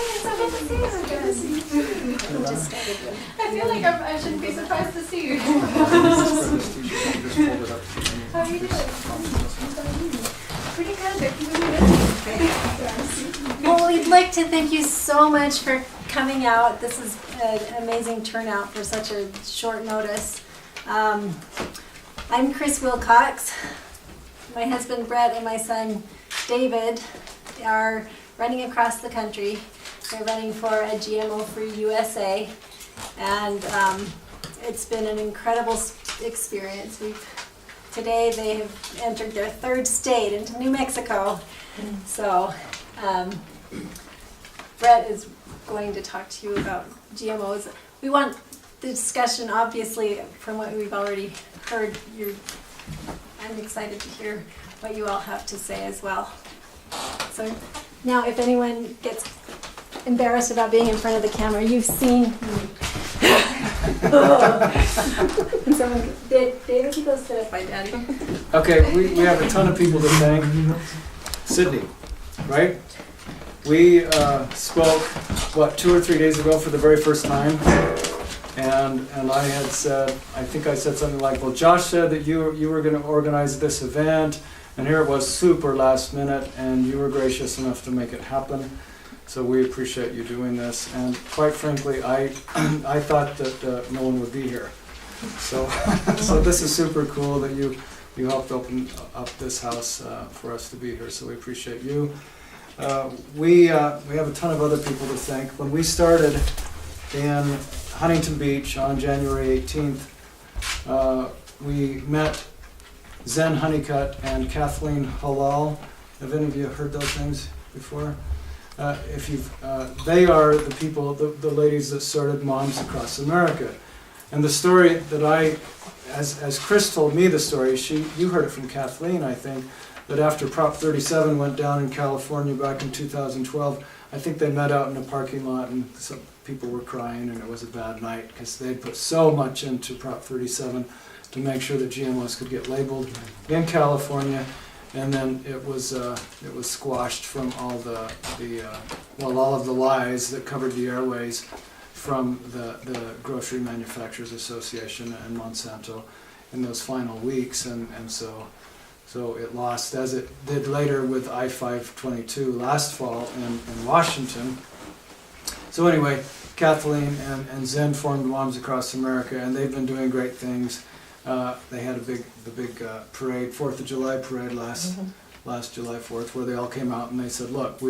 it's so good to see you again. I feel like I shouldn't be surprised to see you. How are you doing? Pretty good. They're keeping me busy. Well, we'd like to thank you so much for coming out. This is an amazing turnout for such a short notice. I'm Kris Wilcox. My husband Brett and my son David are running across the country. They're running for a Gmo Free USA, and it's been an incredible experience. Today they have entered their third state into New Mexico. So Brett is going to talk to you about GMOs. We want the discussion, obviously, from what we've already heard. I'm excited to hear what you all have to say as well. So now, if anyone gets embarrassed about being in front of the camera, you've seen me. And someone, David, you go sit up by Daddy. Okay, we have a ton of people to thank. Sydney, right? We spoke, 2 or 3 days ago for the very first time, and I had said, I think I said something like, well, Josh said that you were going to organize this event, and here it was super last minute, and you were gracious enough to make it happen. So we appreciate you doing this, and quite frankly, I thought that no one would be here. So this is super cool that you helped open up this house for us to be here. So we appreciate you. We have a ton of other people to thank. When we started in Huntington Beach on January 18th, we met Zen Honeycutt and Kathleen Halal. Have any of you heard those things before? They are the people, the ladies that started Moms Across America. And the story that as Kris told me the story, you heard it from Kathleen, I think, that after Prop 37 went down in California back in 2012, I think they met out in a parking lot and some people were crying and it was a bad night because they'd put so much into Prop 37 to make sure that GMOs could get labeled in California. And then it was squashed from all all of the lies that covered the airways from the Grocery Manufacturers Association and Monsanto in those final weeks, and so it lost, as it did later with I-522 last fall in Washington. So anyway, Kathleen and Zen formed Moms Across America, and they've been doing great things. They had the big parade, 4th of July parade last July 4th, where they all came out and they said, look,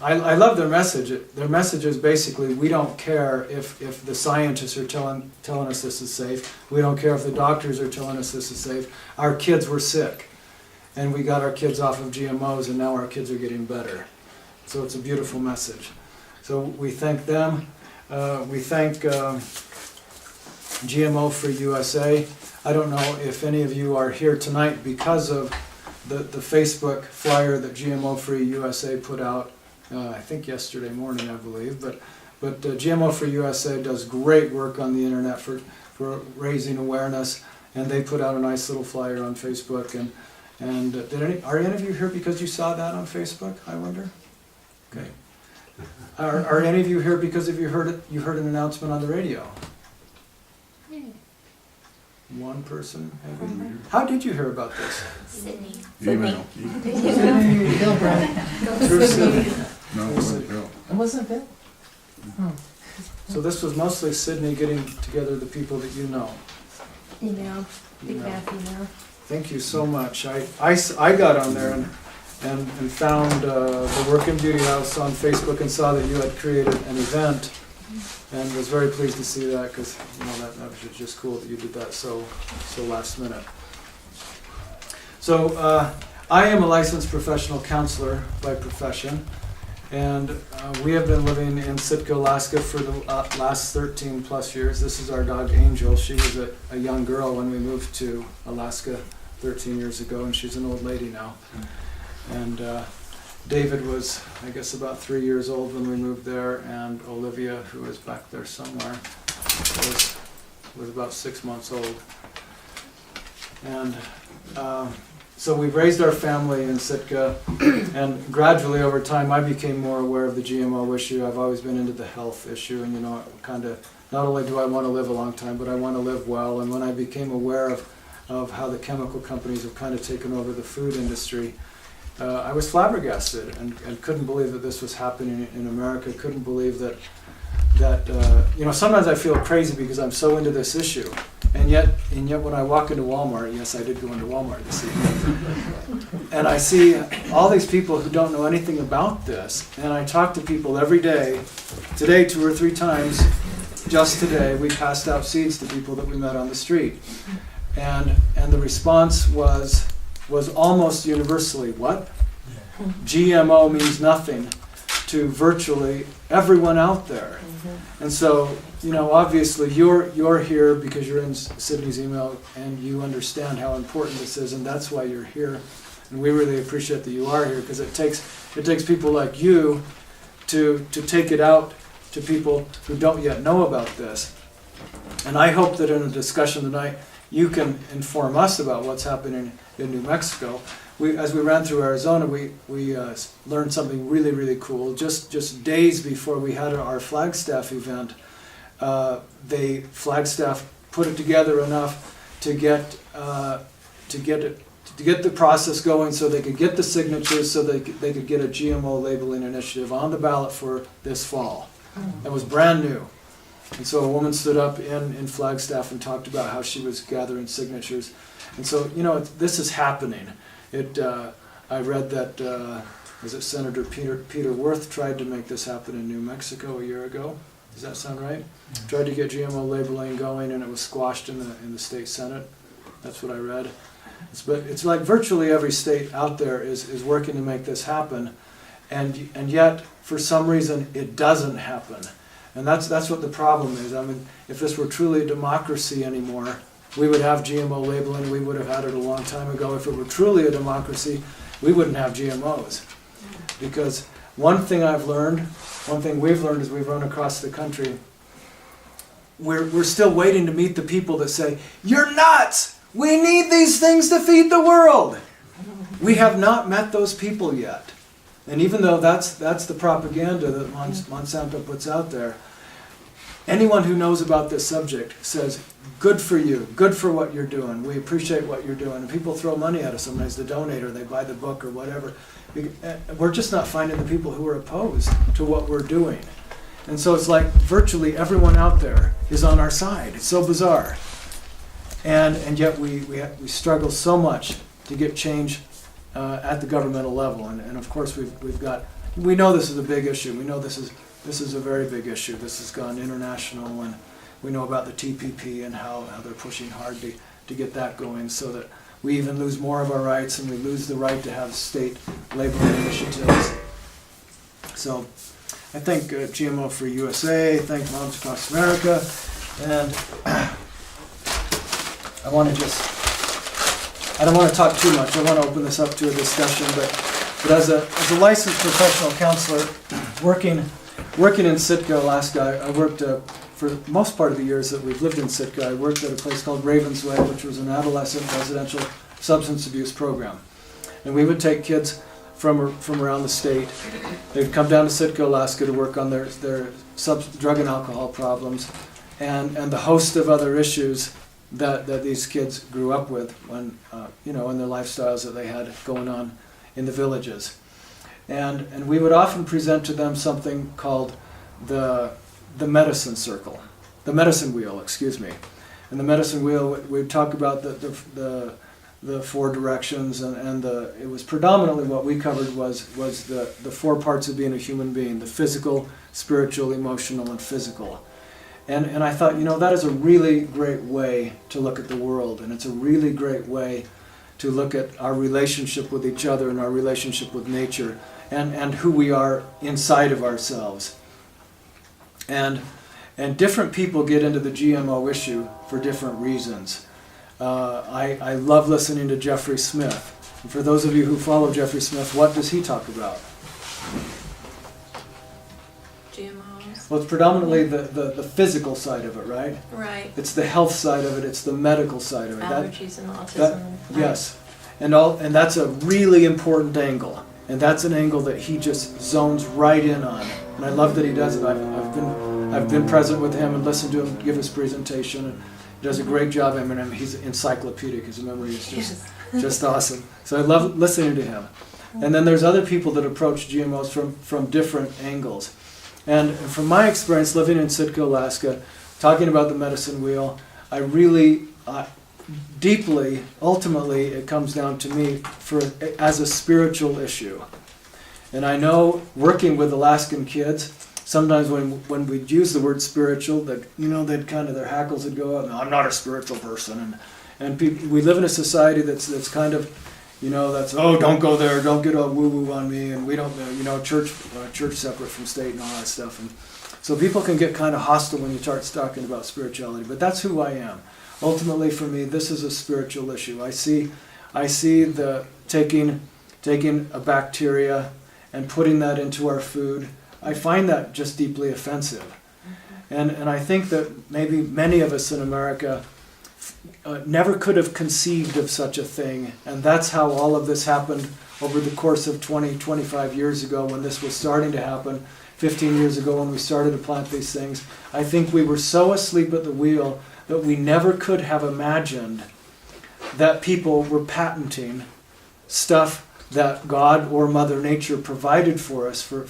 I love their message. Their message is basically, we don't care if the scientists are telling us this is safe. We don't care if the doctors are telling us this is safe. Our kids were sick, and we got our kids off of GMOs, and now our kids are getting better. So it's a beautiful message. So we thank them. We thank Gmo Free USA. I don't know if any of you are here tonight because of the Facebook flyer that Gmo Free USA put out, I think yesterday morning, I believe. But Gmo Free USA does great work on the internet for raising awareness, and they put out a nice little flyer on Facebook. And are any of you here because you saw that on Facebook, I wonder? Okay. Are any of you here because you heard an announcement on the radio? One person? How did you hear about this? Sydney. Email. Bill Brown. Through Sydney. No, it wasn't Bill. It wasn't Bill? Oh. So this was mostly Sydney getting together the people that you know. Email, big Email. math email. Thank you so much. I got on there and found the Work and Beauty House on Facebook and saw that you had created an event, and was very pleased to see that, because that was just cool that you did that so last minute. So I am a licensed professional counselor by profession, and we have been living in Sitka, Alaska for the last 13 plus years. This is our dog Angel. She was a young girl when we moved to Alaska 13 years ago, and she's an old lady now. And David was, I guess, about 3 years old when we moved there, and Olivia, who is back there somewhere, was about 6 months old. And so we've raised our family in Sitka, and gradually over time I became more aware of the GMO issue. I've always been into the health issue, and kind of, not only do I want to live a long time, but I want to live well. And when I became aware of how the chemical companies have kind of taken over the food industry, I was flabbergasted and couldn't believe that this was happening in America. Couldn't believe that sometimes I feel crazy because I'm so into this issue, and yet when I walk into Walmart, yes, I did go into Walmart this evening, and I see all these people who don't know anything about this, and I talk to people every day. Today, 2 or 3 times, just today, we passed out seeds to people that we met on the street, and the response was almost universally, what? GMO means nothing to virtually everyone out there. And so, obviously you're here because you're in Sydney's email and you understand how important this is, and that's why you're here. And we really appreciate that you are here, because it takes people like you to take it out to people who don't yet know about this. And I hope that in a discussion tonight you can inform us about what's happening in New Mexico. As we ran through Arizona, we learned something really, really cool. Just days before we had our Flagstaff event, Flagstaff put it together enough to get the process going, so they could get the signatures, so they could get a GMO labeling initiative on the ballot for this fall. That was brand new. And so a woman stood up in Flagstaff and talked about how she was gathering signatures. And so, this is happening. I read that, was it Senator Peter Worth tried to make this happen in New Mexico a year ago? Does that sound right? Tried to get GMO labeling going, and it was squashed in the state Senate. That's what I read. But it's like virtually every state out there is working to make this happen, and yet for some reason it doesn't happen. And that's what the problem is. I mean, if this were truly a democracy anymore, we would have GMO labeling. We would have had it a long time ago. If it were truly a democracy, we wouldn't have GMOs. Because one thing we've learned as we've run across the country, we're still waiting to meet the people that say, "You're nuts! We need these things to feed the world!" We have not met those people yet. And even though that's the propaganda that Monsanto puts out there, anyone who knows about this subject says, "Good for you, good for what you're doing. We appreciate what you're doing." And people throw money at us sometimes to donate, or they buy the book or whatever. We're just not finding the people who are opposed to what we're doing. And so it's like virtually everyone out there is on our side. It's so bizarre. And yet we struggle so much to get change at the governmental level. And of course we know this is a big issue. We know this is a very big issue. This has gone international, and we know about the TPP and how they're pushing hard to get that going, so that we even lose more of our rights, and we lose the right to have state labeling initiatives. So I thank GMO Free USA, thank Moms Across America, and I don't want to talk too much. I want to open this up to a discussion, but as a licensed professional counselor working in Sitka, Alaska, I worked for the most part of the years that we've lived in Sitka. I worked at a place called Ravensway, which was an adolescent residential substance abuse program. And we would take kids from around the state. They'd come down to Sitka, Alaska to work on their drug and alcohol problems and the host of other issues that these kids grew up with when, in their lifestyles that they had going on in the villages. And we would often present to them something called the medicine circle, the medicine wheel, excuse me. And the medicine wheel, we'd talk about the 4 directions, and it was predominantly what we covered was the 4 parts of being a human being: the physical, spiritual, emotional, and physical. And I thought, that is a really great way to look at the world, and it's a really great way to look at our relationship with each other and our relationship with nature, and who we are inside of ourselves. And different people get into the GMO issue for different reasons. I love listening to Jeffrey Smith. And for those of you who follow Jeffrey Smith, what does he talk about? GMOs. Well, it's predominantly the physical side of it, right? Right. It's the health side of it. It's the medical side of it. Allergies and autism. Yes. And that's a really important angle. And that's an angle that he just zones right in on. And I love that he does it. I've been present with him and listened to him give his presentation. And he does a great job. I mean, he's encyclopedic. His memory is just awesome. So I love listening to him. And then there's other people that approach GMOs from different angles. And from my experience living in Sitka, Alaska, talking about the medicine wheel, I really deeply, ultimately, it comes down to me as a spiritual issue. And I know working with Alaskan kids, sometimes when we'd use the word spiritual, that they'd kind of their hackles would go up. No, I'm not a spiritual person, and people, we live in a society that's kind of, that's don't go there, don't get all woo woo on me, and we don't, church separate from state and all that stuff, and so people can get kind of hostile when you start talking about spirituality. But that's who I am. Ultimately, for me, this is a spiritual issue. I see the taking a bacteria and putting that into our food. I find that just deeply offensive. And I think that maybe many of us in America never could have conceived of such a thing. And that's how all of this happened over the course of 20, 25 years ago when this was starting to happen, 15 years ago when we started to plant these things. I think we were so asleep at the wheel that we never could have imagined that people were patenting stuff that God or Mother Nature provided for us for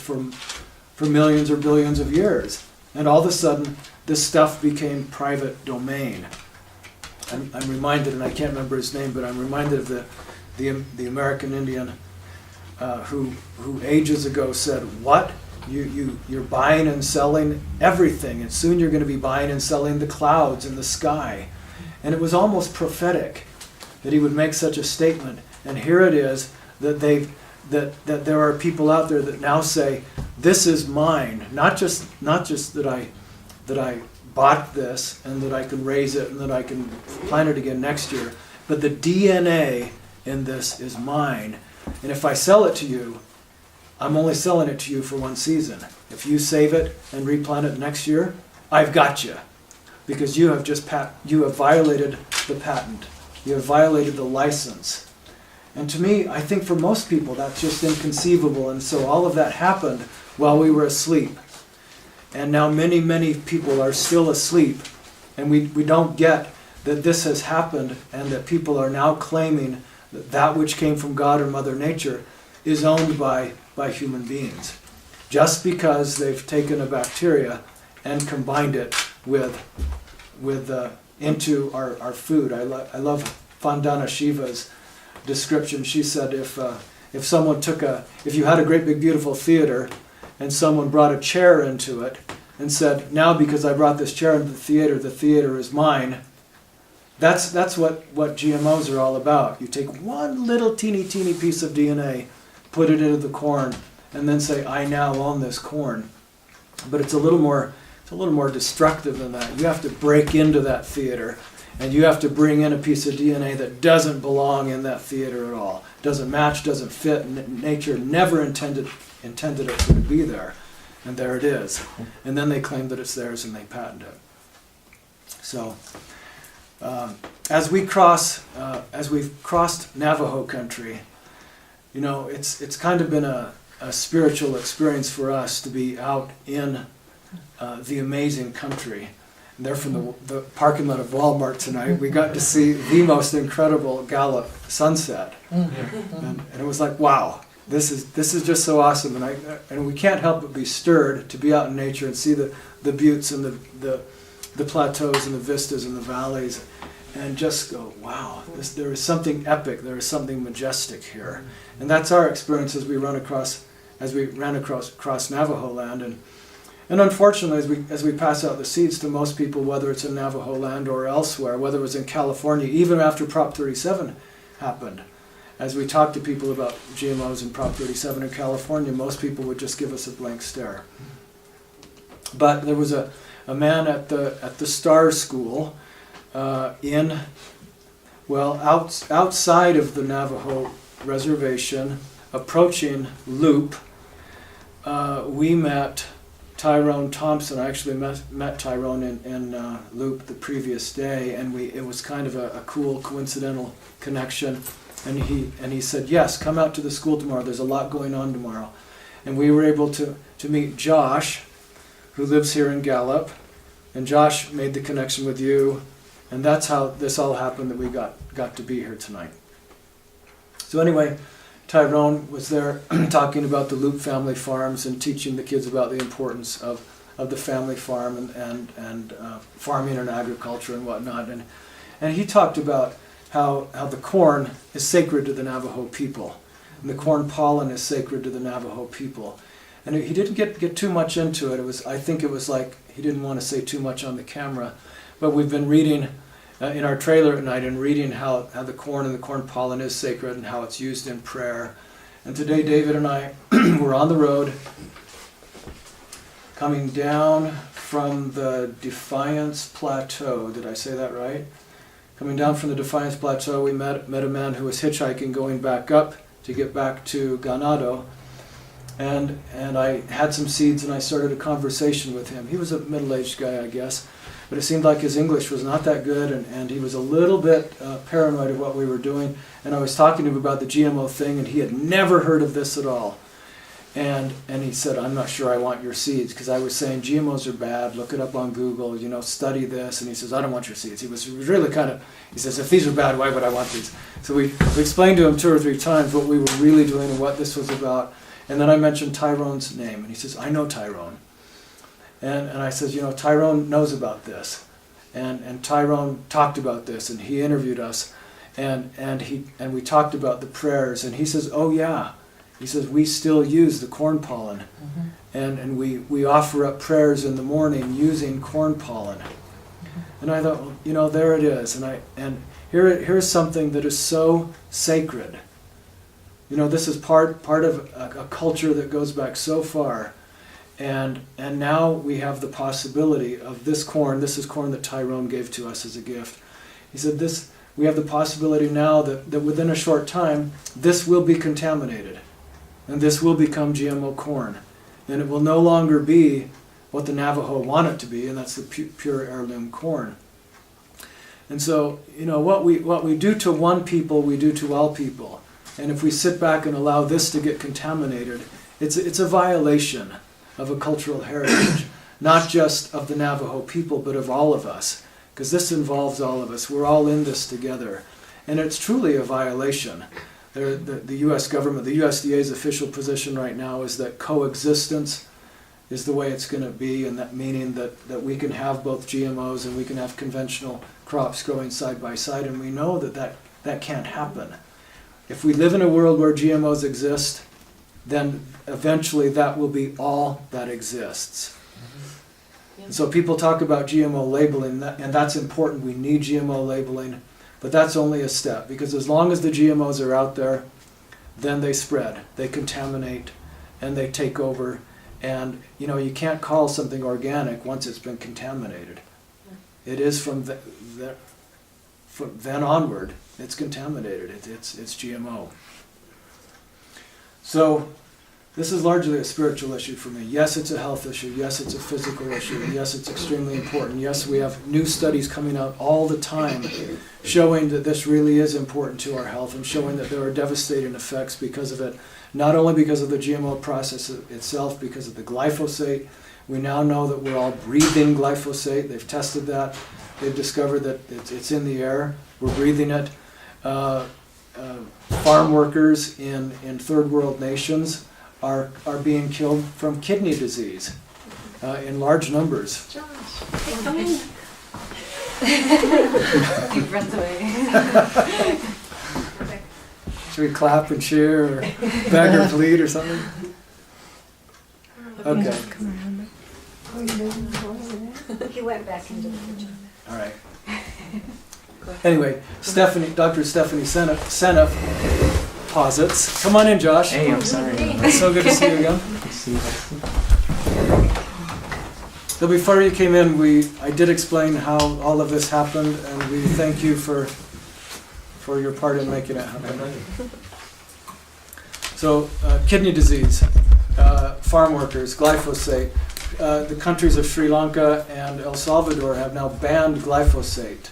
millions or billions of years. And all of a sudden, this stuff became private domain. I'm reminded, and I can't remember his name, but I'm reminded of the American Indian who ages ago said, "What? You're buying and selling everything, and soon you're going to be buying and selling the clouds and the sky." And it was almost prophetic that he would make such a statement. And here it is that that there are people out there that now say, "This is mine." Not just that I bought this and that I can raise it and that I can plant it again next year, but the DNA in this is mine. And if I sell it to you, I'm only selling it to you for one season. If you save it and replant it next year, I've got you. Because you have violated the patent. You have violated the license. And to me, I think for most people, that's just inconceivable. And so all of that happened while we were asleep. And now many, many people are still asleep. And we don't get that this has happened and that people are now claiming that which came from God or Mother Nature is owned by human beings, just because they've taken a bacteria and combined it with into our food. I love Vandana Shiva's description. She said if you had a great big beautiful theater and someone brought a chair into it and said, "Now because I brought this chair into the theater is mine." That's what GMOs are all about. You take one little teeny piece of DNA, put it into the corn, and then say, "I now own this corn." But it's a little more destructive than that. You have to break into that theater, and you have to bring in a piece of DNA that doesn't belong in that theater at all. Doesn't match, doesn't fit. Nature never intended it to be there, and there it is. And then they claim that it's theirs and they patent it. So, as we've crossed Navajo country, it's kind of been a spiritual experience for us to be out in the amazing country. And they're from the parking lot of Walmart tonight. We got to see the most incredible Gallup sunset, and it was like, wow, this is just so awesome. And we can't help but be stirred to be out in nature and see the buttes and the plateaus and the vistas and the valleys, and just go, wow, there is something epic, there is something majestic here. And that's our experience as we ran across Navajo land. And unfortunately, as we pass out the seeds to most people, whether it's in Navajo land or elsewhere, whether it was in California, even after Prop 37 happened, as we talked to people about GMOs and Prop 37 in California, most people would just give us a blank stare. But there was a man at the Star School outside of the Navajo reservation, approaching Loop. We met Tyrone Thompson. I actually met Tyrone in Loop the previous day, and it was kind of a cool coincidental connection. And he said, yes, come out to the school tomorrow. There's a lot going on tomorrow. And we were able to meet Josh, who lives here in Gallup. And Josh made the connection with you. And that's how this all happened, that we got to be here tonight. So anyway, Tyrone was there talking about the Loop family farms and teaching the kids about the importance of the family farm and farming and agriculture and whatnot. And he talked about how the corn is sacred to the Navajo people. And the corn pollen is sacred to the Navajo people. And he didn't get too much into it. I think it was like he didn't want to say too much on the camera. But we've been reading in our trailer at night and reading how the corn and the corn pollen is sacred and how it's used in prayer. And today David and I were on the road coming down from the Defiance Plateau. Did I say that right? Coming down from the Defiance Plateau, we met a man who was hitchhiking going back up to get back to Ganado. And I had some seeds and I started a conversation with him. He was a middle-aged guy, I guess. But it seemed like his English was not that good, and he was a little bit paranoid of what we were doing. And I was talking to him about the GMO thing, and he had never heard of this at all. And he said, I'm not sure I want your seeds, because I was saying GMOs are bad, look it up on Google, study this. And he says, I don't want your seeds. He was really he says, if these are bad, why would I want these? So we explained to him 2 or 3 times what we were really doing and what this was about. And then I mentioned Tyrone's name, and he says, I know Tyrone. And I says, Tyrone knows about this. And Tyrone talked about this, and he interviewed us, and we talked about the prayers, and he says, oh yeah. He says, we still use the corn pollen, and we offer up prayers in the morning using corn pollen. And I thought, well, there it is. And here's something that is so sacred. This is part of a culture that goes back so far. And now we have the possibility of this corn. This is corn that Tyrone gave to us as a gift. He said, we have the possibility now that within a short time, this will be contaminated. And this will become GMO corn. And it will no longer be what the Navajo want it to be, and that's the pure heirloom corn. And so, what we do to one people, we do to all people. And if we sit back and allow this to get contaminated, it's a violation of a cultural heritage, not just of the Navajo people, but of all of us, because this involves all of us. We're all in this together. And it's truly a violation. The U.S. government, the USDA's official position right now is that coexistence is the way it's going to be, and that meaning that we can have both GMOs and we can have conventional crops growing side by side, and we know that can't happen. If we live in a world where GMOs exist, then eventually that will be all that exists. And so people talk about GMO labeling, and that's important. We need GMO labeling, but that's only a step, because as long as the GMOs are out there, then they spread, they contaminate, and they take over. And you can't call something organic once it's been contaminated. It is from then onward, it's contaminated. It's GMO. So this is largely a spiritual issue for me. Yes, it's a health issue. Yes, it's a physical issue. Yes, it's extremely important. Yes, we have new studies coming out all the time showing that this really is important to our health, and showing that there are devastating effects because of it, not only because of the GMO process itself, because of the glyphosate. We now know that we're all breathing glyphosate. They've tested that. They've discovered that it's in the air. We're breathing it. Farm workers in third world nations are being killed from kidney disease in large numbers. Josh, come in. He runs away. Should we clap and cheer or beg or plead or something? Okay. He went back into the kitchen. All right. Anyway, Dr. Stephanie Seneff posits. Come on in, Josh. Hey, I'm sorry. It's so good to see you again. So before you came in, I did explain how all of this happened, and we thank you for your part in making it happen. So, kidney disease, farm workers, glyphosate. The countries of Sri Lanka and El Salvador have now banned glyphosate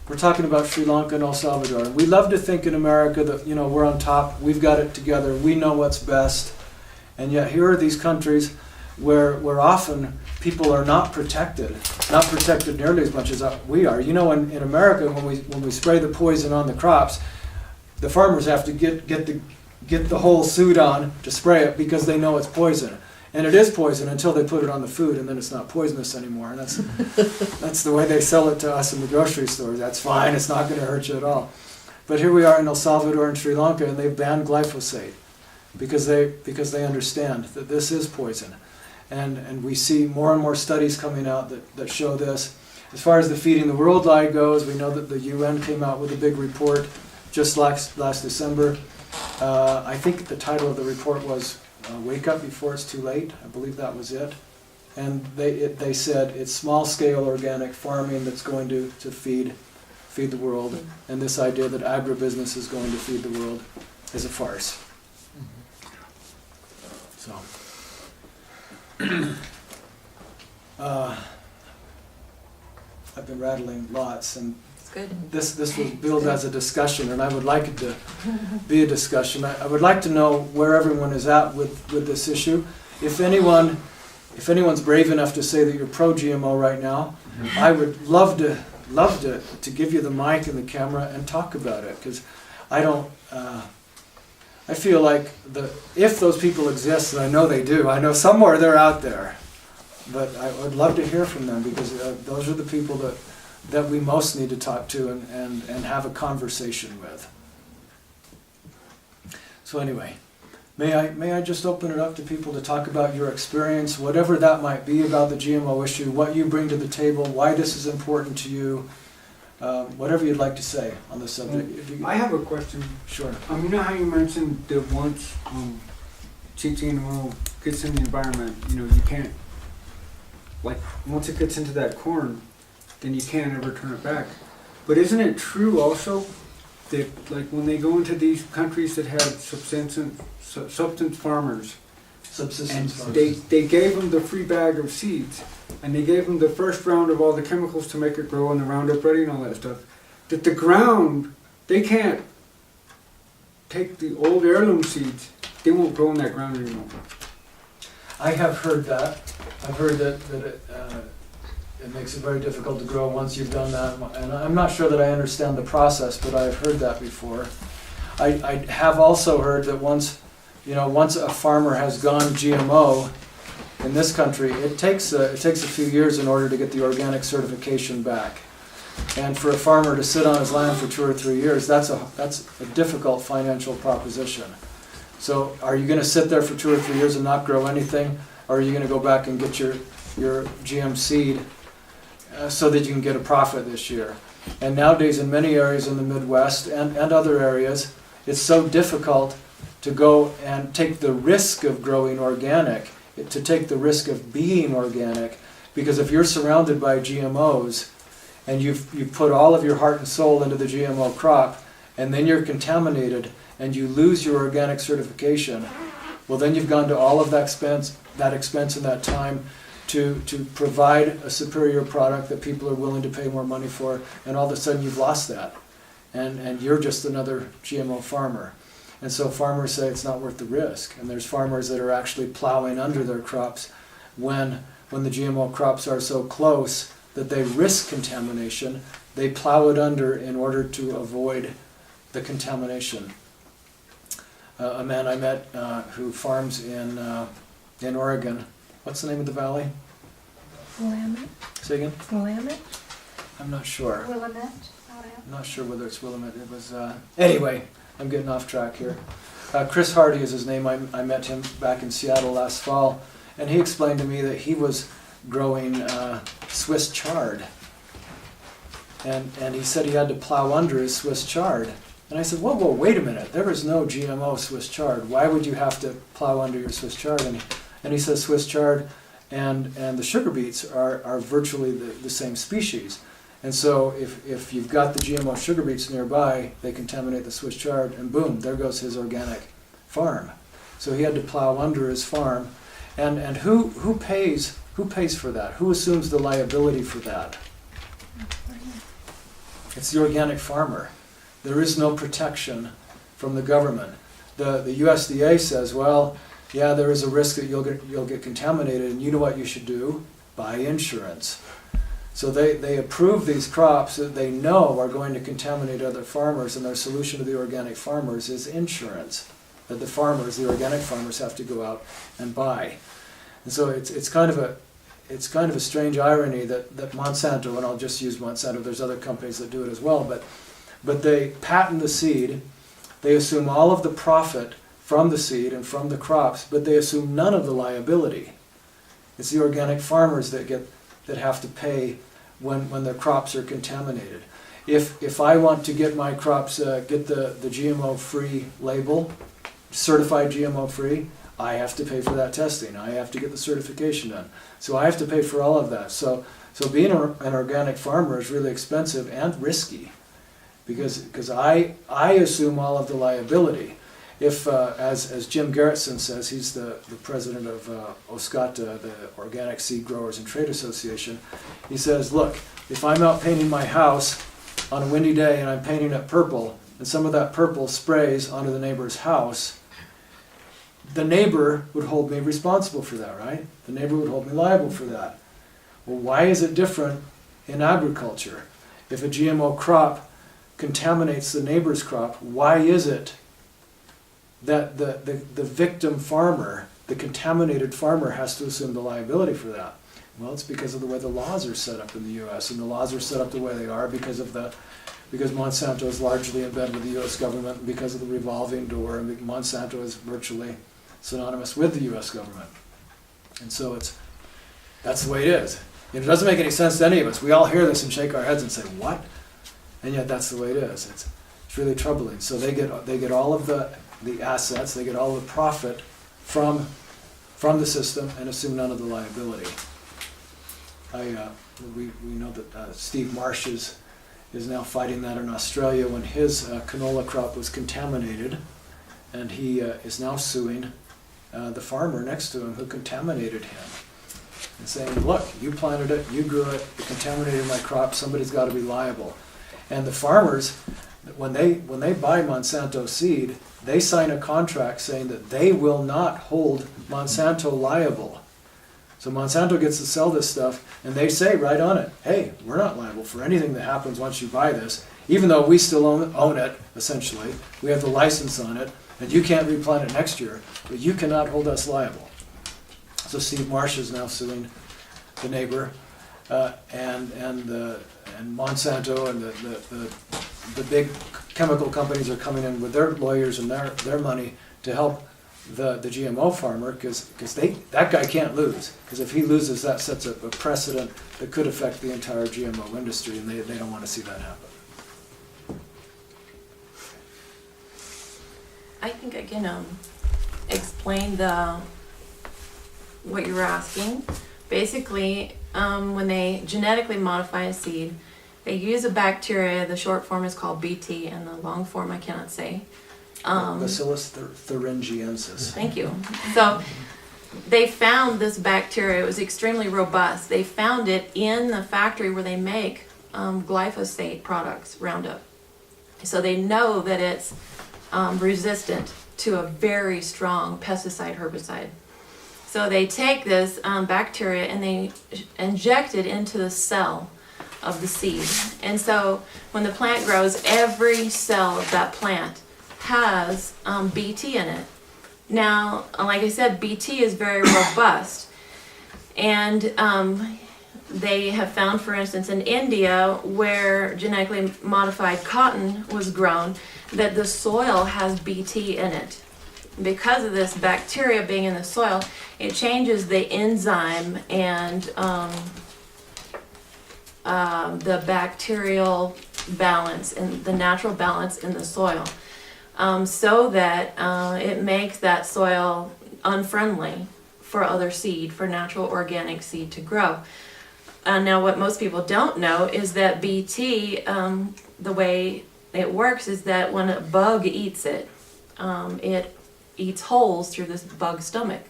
we're talking about Sri Lanka and El Salvador. And we love to think in America that, you know, we're on top, we've got it together, we know what's best. And yet here are these countries where often people are not protected nearly as much as we are. You know, in America, when we spray the poison on the crops, the farmers have to get the whole suit on to spray it because they know it's poison. And it is poison until they put it on the food, and then it's not poisonous anymore. And that's the way they sell it to us in the grocery store. That's fine, it's not going to hurt you at all. But here we are in El Salvador and Sri Lanka, and they've banned glyphosate because they understand that this is poison. And we see more and more studies coming out that show this. As far as the Feeding the World lie goes, we know that the UN came out with a big report just last December. I think the title of the report was Wake Up Before It's Too Late. I believe that was it. And they said it's small-scale organic farming that's going to feed the world. And this idea that agribusiness is going to feed the world is a farce. So, I've been rattling lots, and It's good. this was billed as a discussion, and I would like it to be a discussion. I would like to know where everyone is at with this issue. If anyone's brave enough to say that you're pro-GMO right now, I would love to give you the mic and the camera and talk about it, because I feel like if those people exist, and I know they do, I know somewhere they're out there, but I would love to hear from them, because those are the people that we most need to talk to and have a conversation with. So anyway, may I just open it up to people to talk about your experience, whatever that might be about the GMO issue, what you bring to the table, why this is important to you, whatever you'd like to say on the subject. I have a question. Sure. You know how you mentioned that once GMO gets in the environment, you can't, like, once it gets into that corn, then you can't ever turn it back. But isn't it true also that, like, when they go into these countries that have subsistence farmers, and they gave them the free bag of seeds, and they gave them the first round of all the chemicals to make it grow and the Roundup Ready and all that stuff, that the ground, they can't take the old heirloom seeds, they won't grow in that ground anymore. I have heard that. I've heard that it makes it very difficult to grow once you've done that, and I'm not sure that I understand the process, but I've heard that before. I have also heard that once a farmer has gone GMO in this country, it takes a few years in order to get the organic certification back. And for a farmer to sit on his land for 2 or 3 years, that's a difficult financial proposition. So are you going to sit there for 2 or 3 years and not grow anything, or are you going to go back and get your GM seed so that you can get a profit this year? And nowadays in many areas in the Midwest and other areas, it's so difficult to go and take the risk of growing organic, to take the risk of being organic, because if you're surrounded by GMOs and you've put all of your heart and soul into the GMO crop, and then you're contaminated and you lose your organic certification, well, then you've gone to all of that expense and that time to provide a superior product that people are willing to pay more money for, and all of a sudden you've lost that, and you're just another GMO farmer. And so farmers say it's not worth the risk, and there's farmers that are actually plowing under their crops when the GMO crops are so close that they risk contamination. They plow it under in order to avoid the contamination. A man I met who farms in Oregon. What's the name of the valley? Willamette? Say again? Willamette? I'm not sure. Willamette. I'm not sure whether it's Willamette. It was anyway. I'm getting off track here. Chris Hardy is his name. I met him back in Seattle last fall, and he explained to me that he was growing Swiss chard, and he said he had to plow under his Swiss chard. And I said, whoa, wait a minute. There is no GMO Swiss chard. Why would you have to plow under your Swiss chard? And he says Swiss chard and the sugar beets are virtually the same species. And so if you've got the GMO sugar beets nearby, they contaminate the Swiss chard, and boom, there goes his organic farm. So he had to plow under his farm. And who pays for that? Who assumes the liability for that? It's the organic farmer. There is no protection from the government. The USDA says, well, yeah, there is a risk that you'll get contaminated, and you know what you should do? Buy insurance. So they approve these crops that they know are going to contaminate other farmers, and their solution to the organic farmers is insurance, that the farmers, the organic farmers, have to go out and buy. And so it's kind of a strange irony that Monsanto, and I'll just use Monsanto, there's other companies that do it as well, but they patent the seed, they assume all of the profit from the seed and from the crops, but they assume none of the liability. It's the organic farmers that have to pay when their crops are contaminated. If I want to get my crops, get the GMO free label, certified GMO free, I have to pay for that testing. I have to get the certification done. So I have to pay for all of that. So being an organic farmer is really expensive and risky, because I assume all of the liability. If, as Jim Garrettson says, he's the president of OSCATA, the Organic Seed Growers and Trade Association, he says, look, if I'm out painting my house on a windy day and I'm painting it purple, and some of that purple sprays onto the neighbor's house, the neighbor would hold me responsible for that, right? The neighbor would hold me liable for that. Well, why is it different in agriculture? If a GMO crop contaminates the neighbor's crop, why is it that the victim farmer, the contaminated farmer, has to assume the liability for that? Well, it's because of the way the laws are set up in the U.S., and the laws are set up the way they are because Monsanto is largely in bed with the U.S. government, and because of the revolving door, and Monsanto is virtually synonymous with the U.S. government. And so that's the way it is. And it doesn't make any sense to any of us. We all hear this and shake our heads and say, what? And yet that's the way it is. It's really troubling. So they get all of the assets, they get all the profit from the system and assume none of the liability. We know that Steve Marsh is now fighting that in Australia when his canola crop was contaminated, and he is now suing the farmer next to him who contaminated him, and saying, look, you planted it, you grew it, you contaminated my crop, somebody's got to be liable. And the farmers, when they buy Monsanto seed, they sign a contract saying that they will not hold Monsanto liable. So Monsanto gets to sell this stuff, and they say right on it, hey, we're not liable for anything that happens once you buy this, even though we still own it, essentially. We have the license on it, and you can't replant it next year, but you cannot hold us liable. So Steve Marsh is now suing the neighbor, and Monsanto and the big chemical companies are coming in with their lawyers and their money to help the GMO farmer, because that guy can't lose. Because if he loses, that sets up a precedent that could affect the entire GMO industry, and they don't want to see that happen. I think I can explain what you were asking. Basically, when they genetically modify a seed, they use a bacteria. The short form is called BT, and the long form I cannot say. Bacillus thuringiensis. Thank you. So they found this bacteria. It was extremely robust. They found it in the factory where they make glyphosate products, Roundup. So they know that it's resistant to a very strong pesticide herbicide. So they take this bacteria and they inject it into the cell of the seed. And so when the plant grows, every cell of that plant has BT in it. Now, like I said, BT is very robust. And they have found, for instance, in India, where genetically modified cotton was grown, that the soil has BT in it. Because of this bacteria being in the soil, it changes the enzyme and the bacterial balance and the natural balance in the soil, so that it makes that soil unfriendly for other seed, for natural organic seed to grow. Now, what most people don't know is that BT, the way it works is that when a bug eats it, it eats holes through this bug's stomach.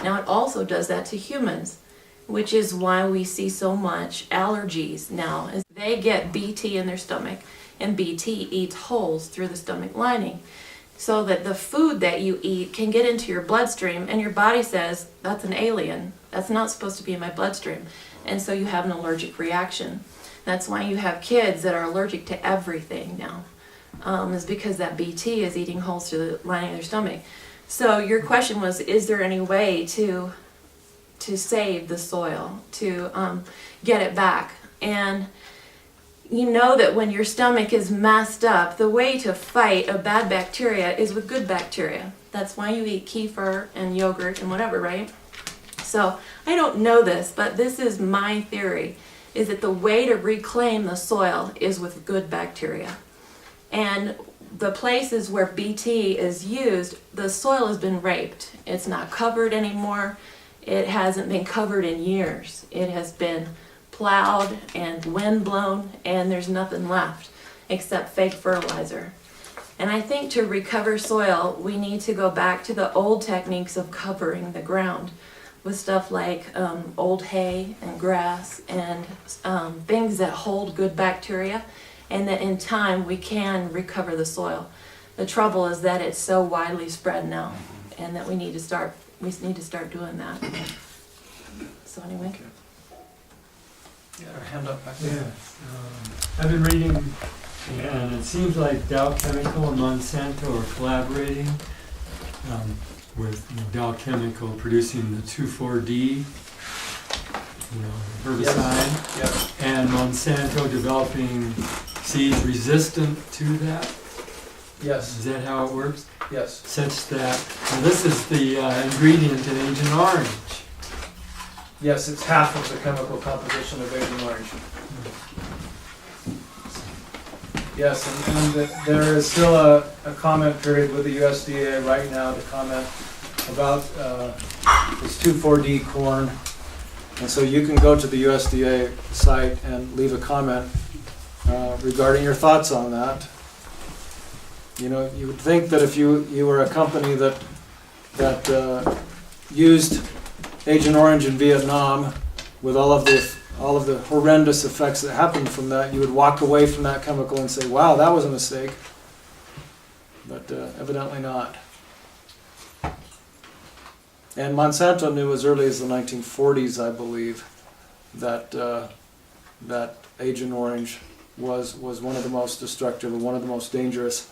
Now, it also does that to humans, which is why we see so much allergies now. They get BT in their stomach, and BT eats holes through the stomach lining, so that the food that you eat can get into your bloodstream, and your body says, that's an alien, that's not supposed to be in my bloodstream, and so you have an allergic reaction. That's why you have kids that are allergic to everything now, is because that BT is eating holes through the lining of their stomach. So your question was, is there any way to save the soil, to get it back? And you know that when your stomach is messed up, the way to fight a bad bacteria is with good bacteria. That's why you eat kefir and yogurt and whatever, right? So I don't know this, but this is my theory, is that the way to reclaim the soil is with good bacteria. And the places where BT is used, the soil has been raped. It's not covered anymore. It hasn't been covered in years. It has been plowed and wind blown, and there's nothing left except fake fertilizer. And I think to recover soil, we need to go back to the old techniques of covering the ground with stuff like old hay and grass and things that hold good bacteria, and that in time we can recover the soil. The trouble is that it's so widely spread now, and that we need to start doing that. So anyway. Yeah, our hand up back there. Yeah, I've been reading, and it seems like Dow Chemical and Monsanto are collaborating with Dow Chemical producing the 2,4-D, herbicide, Yep. and Monsanto developing seeds resistant to that. Yes. Is that how it works? Yes. Such that, and this is the ingredient in Agent Orange. Yes, it's half of the chemical composition of Agent Orange. Yes, and there is still a comment period with the USDA right now to comment about this 2,4-D corn. And so you can go to the USDA site and leave a comment regarding your thoughts on that. You know, you would think that if you were a company that used Agent Orange in Vietnam, with all of the horrendous effects that happened from that, you would walk away from that chemical and say, wow, that was a mistake. But evidently not. And Monsanto knew as early as the 1940s, I believe, that Agent Orange was one of the most destructive and one of the most dangerous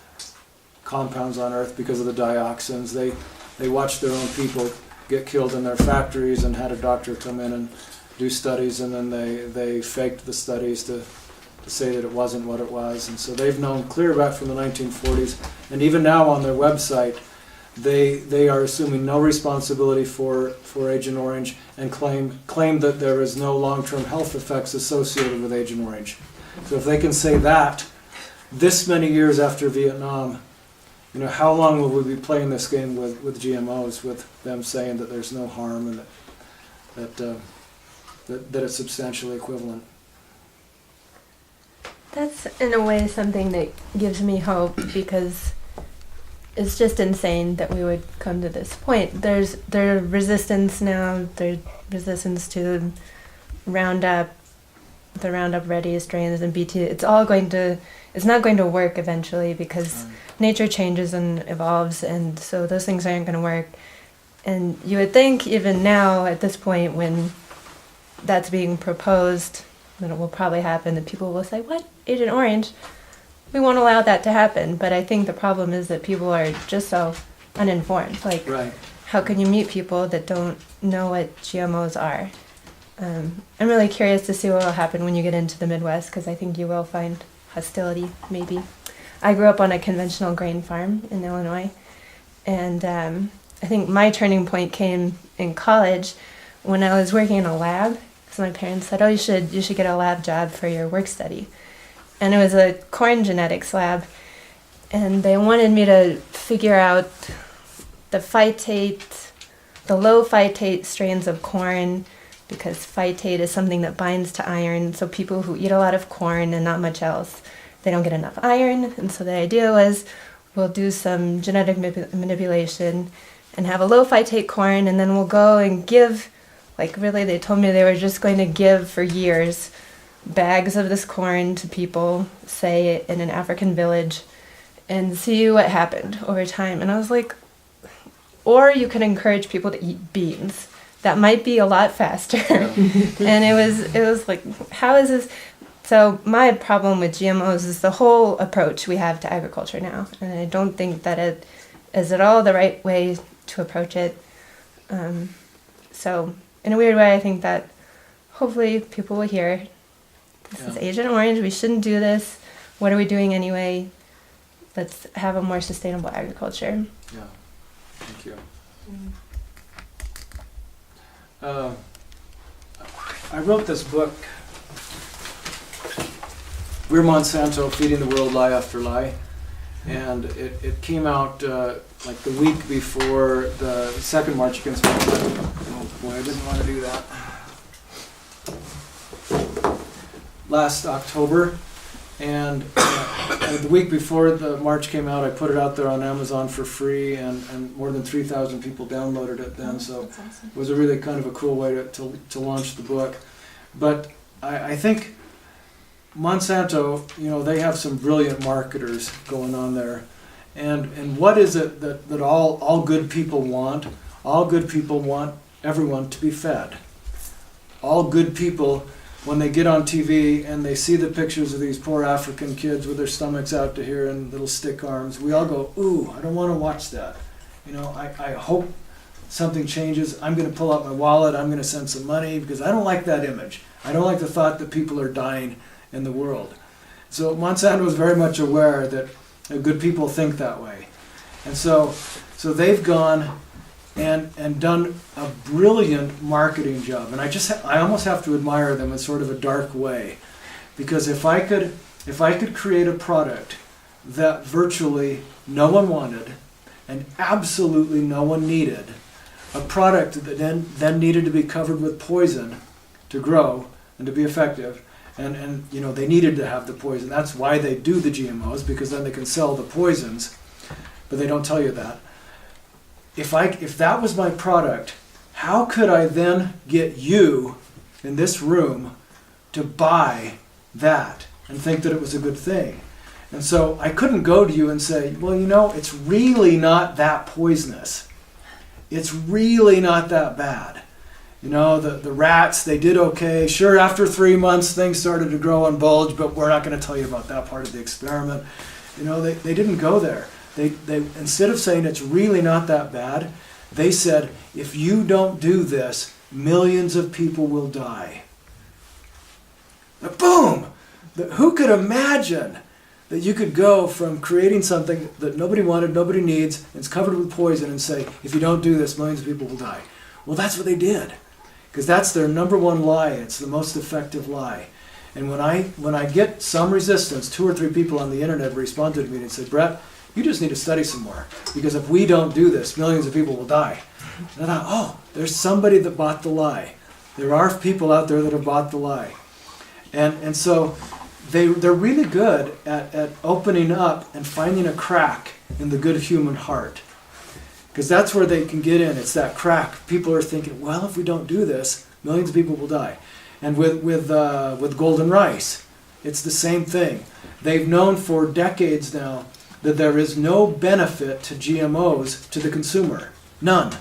compounds on Earth because of the dioxins. They watched their own people get killed in their factories and had a doctor come in and do studies, and then they faked the studies to say that it wasn't what it was. And so they've known clear back from the 1940s, and even now on their website, they are assuming no responsibility for Agent Orange and claim that there is no long-term health effects associated with Agent Orange. So if they can say that this many years after Vietnam, you know, how long will we be playing this game with GMOs, with them saying that there's no harm and that it's substantially equivalent? That's in a way something that gives me hope, because it's just insane that we would come to this point. There's resistance now. There's resistance to Roundup, the Roundup Ready strains and BT. It's not going to work eventually, because nature changes and evolves, and so those things aren't going to work. And you would think even now, at this point, when that's being proposed, then it will probably happen, that people will say, what, Agent Orange? We won't allow that to happen. But I think the problem is that people are just so uninformed. Like, Right. How can you meet people that don't know what GMOs are? I'm really curious to see what will happen when you get into the Midwest, because I think you will find hostility, maybe. I grew up on a conventional grain farm in Illinois, and I think my turning point came in college when I was working in a lab. So my parents said, oh, you should get a lab job for your work study. And it was a corn genetics lab, and they wanted me to figure out the low phytate strains of corn, because phytate is something that binds to iron. So people who eat a lot of corn and not much else, they don't get enough iron. And so the idea was, we'll do some genetic manipulation and have a low phytate corn, and then we'll go and give, like, really, they told me they were just going to give for years bags of this corn to people, say in an African village, and see what happened over time. And I was like, or you could encourage people to eat beans. That might be a lot faster. And it was like, how is this? So my problem with GMOs is the whole approach we have to agriculture now. And I don't think that it is at all the right way to approach it. So in a weird way, I think that hopefully people will hear, this is Agent Orange, we shouldn't do this. What are we doing anyway? Let's have a more sustainable agriculture. Yeah, thank you. I wrote this book, We're Monsanto, Feeding the World Lie After Lie. And it came out like the week before the second March Against Monsanto. Oh boy, I didn't want to do that. Last October. And the week before the March came out, I put it out there on Amazon for free, and more than 3,000 people downloaded it then. So That's awesome. it was a really kind of a cool way to launch the book. But I think Monsanto, you know, they have some brilliant marketers going on there. And what is it that all good people want? All good people want everyone to be fed. All good people, when they get on TV and they see the pictures of these poor African kids with their stomachs out to here and little stick arms, we all go, ooh, I don't want to watch that. You know, I hope something changes. I'm going to pull out my wallet. I'm going to send some money because I don't like that image. I don't like the thought that people are dying in the world. So Monsanto was very much aware that good people think that way. And so they've gone and done a brilliant marketing job. And I almost have to admire them in sort of a dark way. Because if I could create a product that virtually no one wanted and absolutely no one needed, a product that then needed to be covered with poison to grow and to be effective, and you know, they needed to have the poison. That's why they do the GMOs, because then they can sell the poisons, but they don't tell you that. If that was my product, how could I then get you in this room to buy that and think that it was a good thing? And so I couldn't go to you and say, well, you know, it's really not that poisonous. It's really not that bad. You know, the rats, they did okay. Sure, after 3 months, things started to grow and bulge, but we're not going to tell you about that part of the experiment. You know, they didn't go there. They instead of saying it's really not that bad, they said, if you don't do this, millions of people will die. But boom! Who could imagine that you could go from creating something that nobody wanted, nobody needs, and it's covered with poison, and say, if you don't do this, millions of people will die. Well, that's what they did. Because that's their number one lie. It's the most effective lie. And when I get some resistance, 2 or 3 people on the internet responded to me and said, Brett, you just need to study some more. Because if we don't do this, millions of people will die. And I thought, oh, there's somebody that bought the lie. There are people out there that have bought the lie. And so they're really good at opening up and finding a crack in the good human heart. Because that's where they can get in. It's that crack. People are thinking, well, if we don't do this, millions of people will die. And with golden rice, it's the same thing. They've known for decades now that there is no benefit to GMOs to the consumer. None.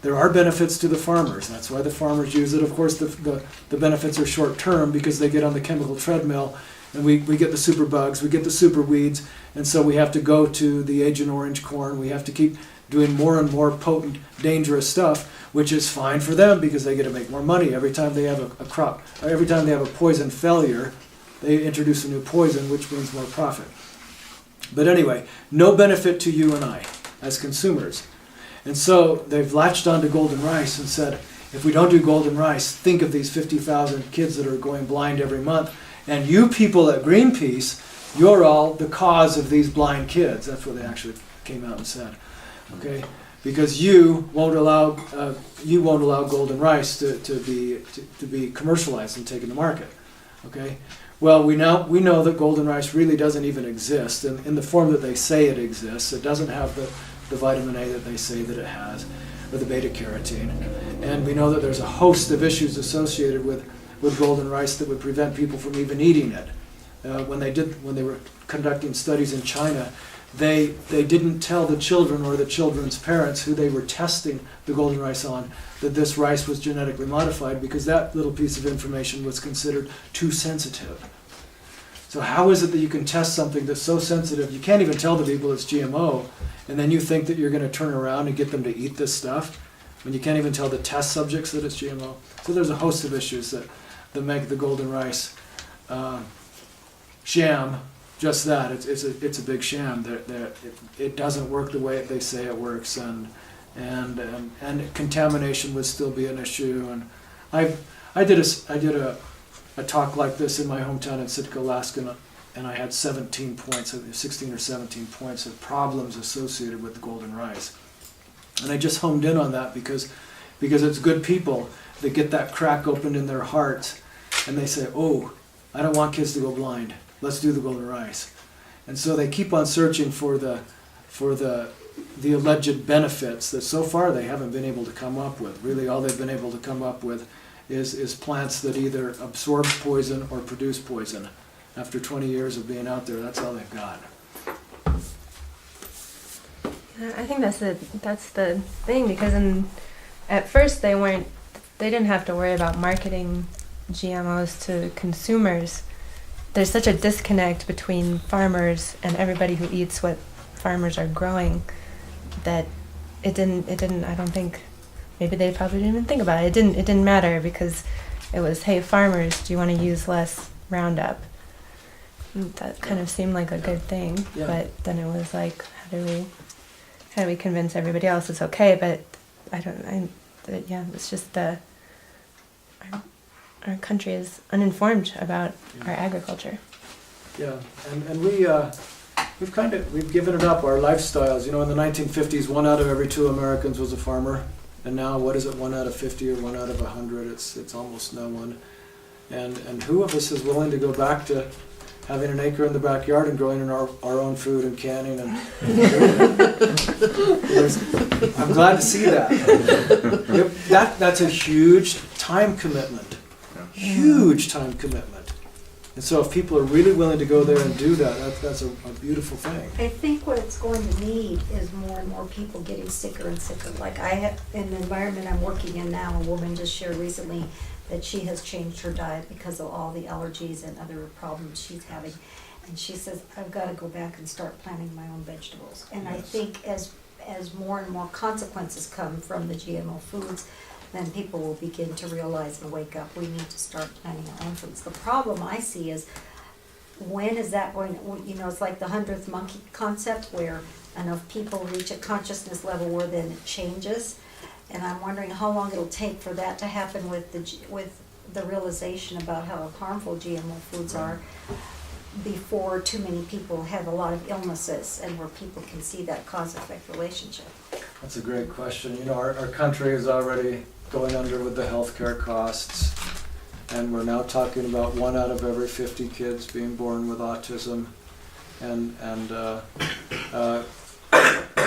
There are benefits to the farmers. That's why the farmers use it. Of course, the benefits are short-term because they get on the chemical treadmill and we get the super bugs, we get the super weeds, and so we have to go to the Agent Orange corn. We have to keep doing more and more potent, dangerous stuff, which is fine for them because they get to make more money. Every time they have a crop, or every time they have a poison failure, they introduce a new poison, which means more profit. But anyway, no benefit to you and I as consumers. And so they've latched onto golden rice and said, if we don't do golden rice, think of these 50,000 kids that are going blind every month. And you people at Greenpeace, you're all the cause of these blind kids. That's what they actually came out and said. Okay, because you won't allow golden rice to be commercialized and taken to market. Okay, well we know that golden rice really doesn't even exist in the form that they say it exists. It doesn't have the vitamin A that they say that it has, or the beta carotene, and we know that there's a host of issues associated with with golden rice that would prevent people from even eating it. When they were conducting studies in China, they didn't tell the children or the children's parents who they were testing the golden rice on that this rice was genetically modified, because that little piece of information was considered too sensitive. So how is it that you can test something that's so sensitive, you can't even tell the people it's GMO, and then you think that you're going to turn around and get them to eat this stuff when you can't even tell the test subjects that it's GMO? So there's a host of issues that make the golden rice sham. Just that, it's a big sham. It doesn't work the way they say it works, and contamination would still be an issue. And I did a talk like this in my hometown in Sitka, Alaska, and I had 17 points, 16 or 17 points of problems associated with the golden rice. And I just homed in on that because it's good people that get that crack opened in their hearts, and they say, "Oh, I don't want kids to go blind. Let's do the golden rice." And so they keep on searching for the alleged benefits that so far they haven't been able to come up with. Really, all they've been able to come up with is plants that either absorb poison or produce poison. After 20 years of being out there, that's all they've got. I think that's the thing, because at first they didn't have to worry about marketing GMOs to consumers. There's such a disconnect between farmers and everybody who eats what farmers are growing that it didn't I don't think, maybe they probably didn't even think about it. It didn't matter, because it was, hey farmers, do you want to use less Roundup? And that kind of seemed like a good thing. Yeah. But then it was like, how do we convince everybody else it's okay? But it's just our country is uninformed about our agriculture. Yeah, and we've given it up, our lifestyles. You know, in the 1950s, 1 out of every 2 Americans was a farmer, and now what is it, 1 out of 50 or 1 out of 100? It's almost no one. And who of us is willing to go back to having an acre in the backyard and growing in our own food and canning? And I'm glad to see that. That's a huge time commitment. Huge time commitment. And so if people are really willing to go there and do that, that's a beautiful thing. I think what it's going to need is more and more people getting sicker and sicker. Like in the environment I'm working in now, a woman just shared recently that she has changed her diet because of all the allergies and other problems she's having. And she says, I've got to go back and start planting my own vegetables. And yes. I think as more and more consequences come from the GMO foods, then people will begin to realize and wake up, we need to start planting our own foods. The problem I see is, when is that going to, it's like the 100th monkey concept, where enough people reach a consciousness level where then it changes. And I'm wondering how long it'll take for that to happen with the realization about how harmful GMO foods are, before too many people have a lot of illnesses, and where people can see that cause-effect relationship. That's a great question. You know, our country is already going under with the healthcare costs, and we're now talking about 1 out of every 50 kids being born with autism, and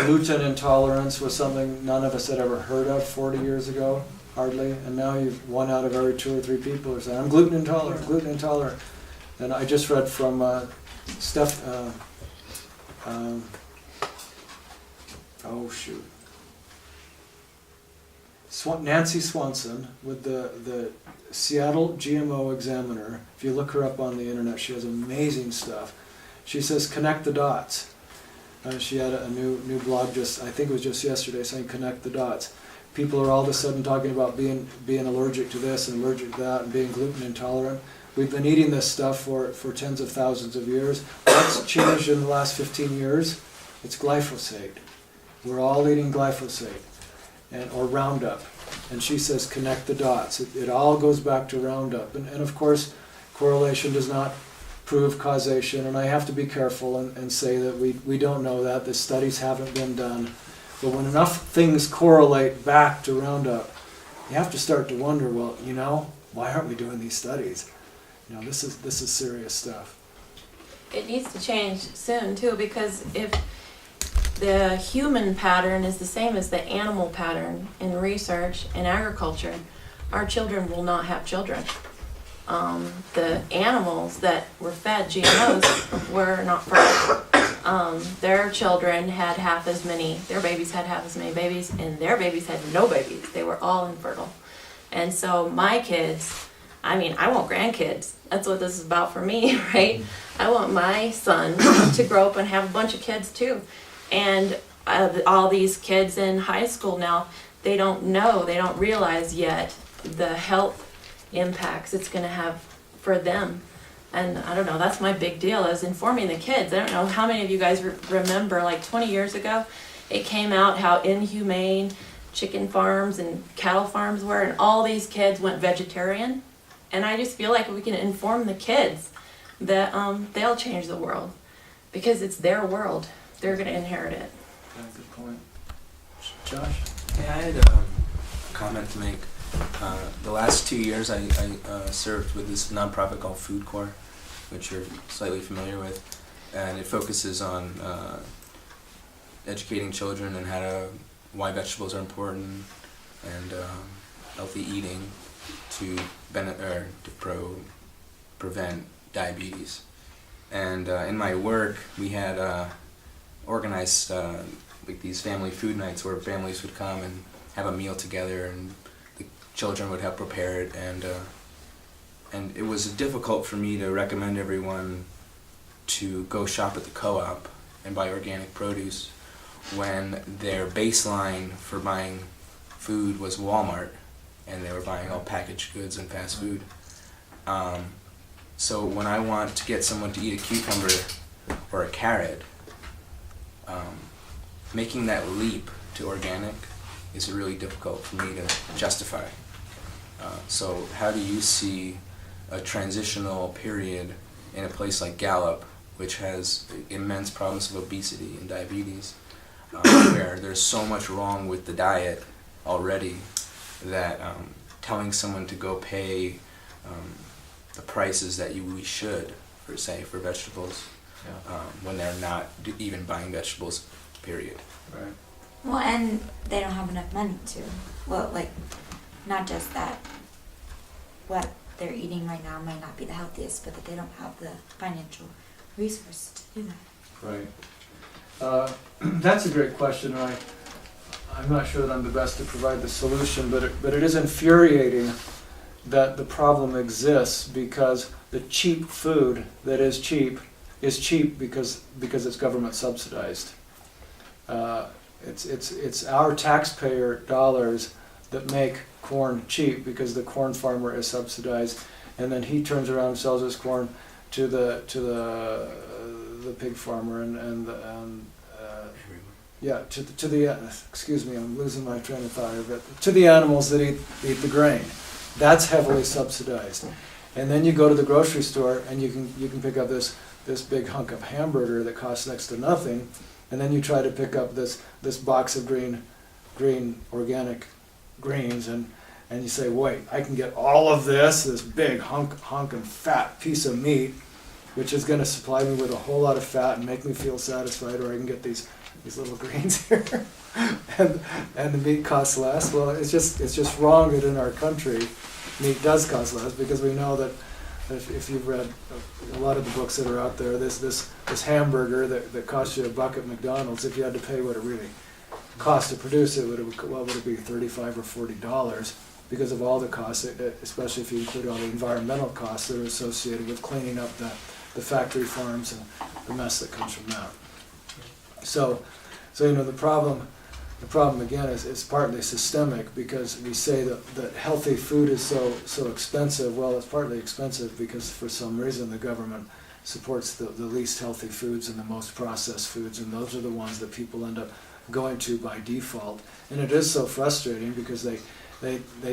gluten intolerance was something none of us had ever heard of 40 years ago, hardly, and now 1 out of every 2 or 3 people are saying, I'm gluten intolerant. And I just read from Nancy Swanson with the Seattle GMO Examiner. If you look her up on the internet, she has amazing stuff. She says, connect the dots. She had a new blog I think it was just yesterday, saying connect the dots. People are all of a sudden talking about being allergic to this and allergic to that and being gluten intolerant. We've been eating this stuff for tens of thousands of years. What's changed in the last 15 years? It's glyphosate. We're all eating glyphosate or Roundup. And she says connect the dots. It all goes back to Roundup. And of course, correlation does not prove causation. And I have to be careful and say that we don't know that. The studies haven't been done. But when enough things correlate back to Roundup, you have to start to wonder, well, why aren't we doing these studies? This is serious stuff. It needs to change soon too, because if the human pattern is the same as the animal pattern in research and agriculture, our children will not have children. the animals that were fed GMOs were not fertile. Their children had half as many, their babies had half as many babies, and their babies had no babies. They were all infertile. And so my kids, I mean, I want grandkids. That's what this is about for me, right? I want my son to grow up and have a bunch of kids too. And all these kids in high school now, they don't know, they don't realize yet the health impacts it's going to have for them. And I don't know, that's my big deal, is informing the kids. I don't know how many of you guys remember, like 20 years ago, it came out how inhumane chicken farms and cattle farms were, and all these kids went vegetarian. And I just feel like we can inform the kids that they'll change the world, because it's their world. They're going to inherit it. Yeah, good point. Josh? Yeah, I had a comment to make. The last 2 years I served with this nonprofit called Food Corps, which you're slightly familiar with, and it focuses on educating children and why vegetables are important, and healthy eating to prevent diabetes. And in my work, we had organized like these family food nights where families would come and have a meal together, and the children would help prepare it. And it was difficult for me to recommend everyone to go shop at the co-op and buy organic produce when their baseline for buying food was Walmart, and they were buying all packaged goods and fast food. So when I want to get someone to eat a cucumber or a carrot, making that leap to organic is really difficult for me to justify. So how do you see a transitional period in a place like Gallup, which has immense problems of obesity and diabetes, where there's so much wrong with the diet already that telling someone to go pay the prices that we should, for vegetables, when they're not even buying vegetables, period. Right. Well, and they don't have enough money to. Well, like, not just that what they're eating right now might not be the healthiest, but that they don't have the financial resources to do that. Right. That's a great question. I'm not sure that I'm the best to provide the solution, but it is infuriating that the problem exists, because the cheap food that is cheap because it's government subsidized. It's our taxpayer dollars that make corn cheap because the corn farmer is subsidized, and then he turns around and sells his corn to the pig farmer to the excuse me, I'm losing my train of thought here, but to the animals that eat the grain. That's heavily subsidized. And then you go to the grocery store and you can pick up this big hunk of hamburger that costs next to nothing, and then you try to pick up this box of green organic greens, and you say, wait, I can get all of this big hunk and fat piece of meat, which is going to supply me with a whole lot of fat and make me feel satisfied, or I can get these little greens here, and the meat costs less. Well, it's just wrong that in our country meat does cost less, because we know that if you've read a lot of the books that are out there, this hamburger that costs you $1 at McDonald's, if you had to pay what it really cost to produce it, would it be $35 or $40, because of all the costs, especially if you include all the environmental costs that are associated with cleaning up the factory farms and the mess that comes from that. So the problem again is partly systemic, because we say that healthy food is so expensive. Well, it's partly expensive because for some reason the government supports the least healthy foods and the most processed foods, and those are the ones that people end up going to by default. And it is so frustrating, because they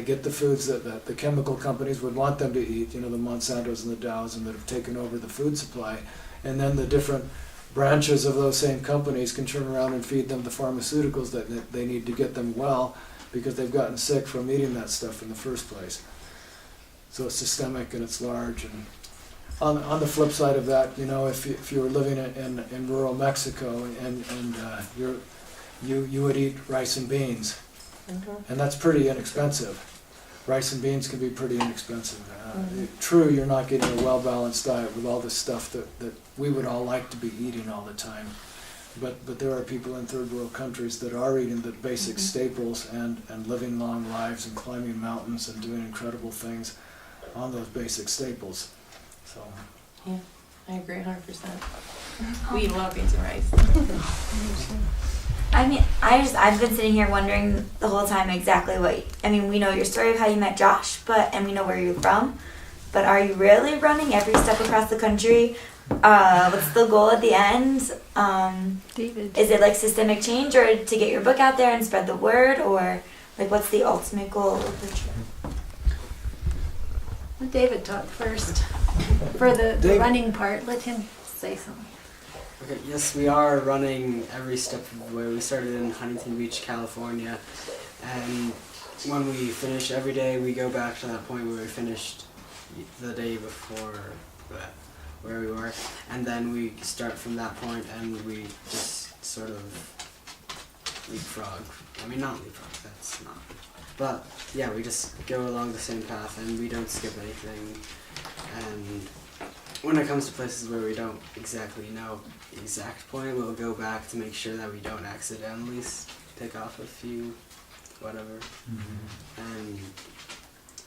get the foods that the chemical companies would want them to eat, the Monsantos and the Dows, and that have taken over the food supply, and then the different branches of those same companies can turn around and feed them the pharmaceuticals that they need to get them well, because they've gotten sick from eating that stuff in the first place. So it's systemic and it's large. And on the flip side of that, if you were living in rural Mexico and you would eat rice and beans, and that's pretty inexpensive. rice and beans can be pretty inexpensive. True, you're not getting a well-balanced diet with all the stuff that we would all like to be eating all the time. But there are people in third world countries that are eating the basic staples and living long lives and climbing mountains and doing incredible things on those basic staples. So Yeah, I agree 100%. We eat a lot of beans and rice. I mean, I've been sitting here wondering the whole time exactly we know your story of how you met Josh, and we know where you're from, but are you really running every step across the country? What's the goal at the end? David. Is it like systemic change, or to get your book out there and spread the word, or like what's the ultimate goal of the trip? Let David talk first. For the David. running part, let him say something. Okay, yes, we are running every step of the way. We started in Huntington Beach, California, and when we finish every day, we go back to that point where we finished the day before where we were, and then we start from that point and we just sort of leapfrog. I mean, not leapfrog, that's not. But yeah, we just go along the same path and we don't skip anything. And when it comes to places where we don't exactly know the exact point, we'll go back to make sure that we don't accidentally pick off a few, whatever. And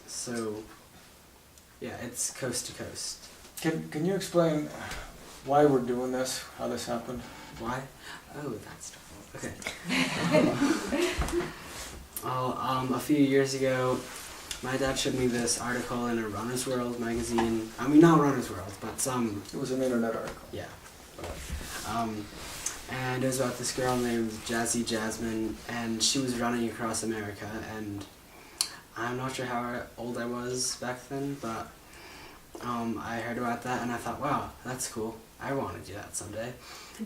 so, yeah, it's coast to coast. can you explain why we're doing this, how this happened? Why? Oh, that's trouble. Okay. A few years ago, my dad showed me this article in a Runner's World magazine. I mean, not Runner's World, but some. It was an internet article. Yeah. And it was about this girl named Jazzy Jasmine, and she was running across America, and I'm not sure how old I was back then, but I heard about that and I thought, wow, that's cool. I want to do that someday.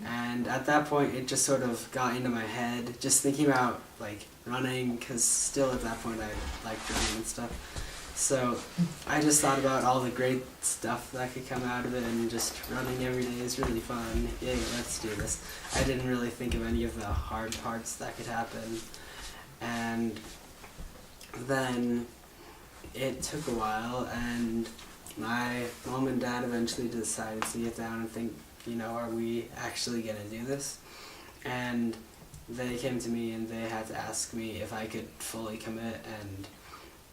And at that point, it just sort of got into my head, just thinking about like running, because still at that point I liked running and stuff. So I just thought about all the great stuff that could come out of it, and just running every day is really fun. Yay, let's do this. I didn't really think of any of the hard parts that could happen. And then it took a while, and my mom and dad eventually decided to get down and think, are we actually going to do this? And they came to me and they had to ask me if I could fully commit and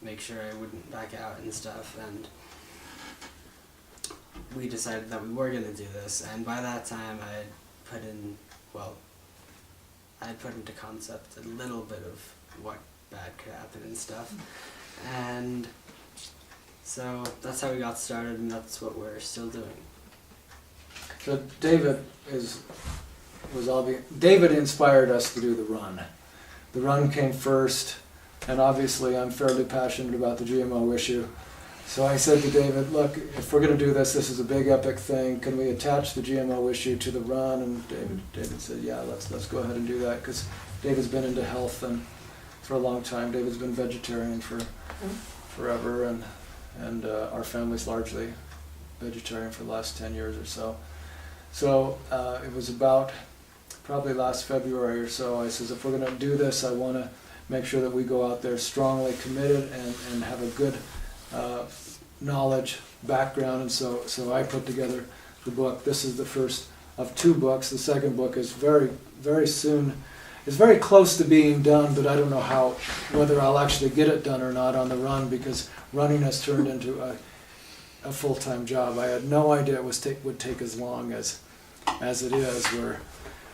make sure I wouldn't back out and stuff. And we decided that we were going to do this. And by that time I had put into concept a little bit of what bad could happen and stuff. And so that's how we got started, and that's what we're still doing. So David David inspired us to do the run. The run came first, and obviously I'm fairly passionate about the GMO issue. So I said to David, look, if we're going to do this is a big epic thing, can we attach the GMO issue to the run? And David said, yeah, let's go ahead and do that, because David's been into health and for a long time. David's been vegetarian for forever, and our family's largely vegetarian for the last 10 years or so. So it was about probably last February or so, I says, if we're going to do this, I want to make sure that we go out there strongly committed and have a good knowledge background. And so I put together the book. This is the first of 2 books. The second book is very, very soon. It's very close to being done, but I don't know whether I'll actually get it done or not on the run, because running has turned into a full-time job. I had no idea it would take as long as it is. Where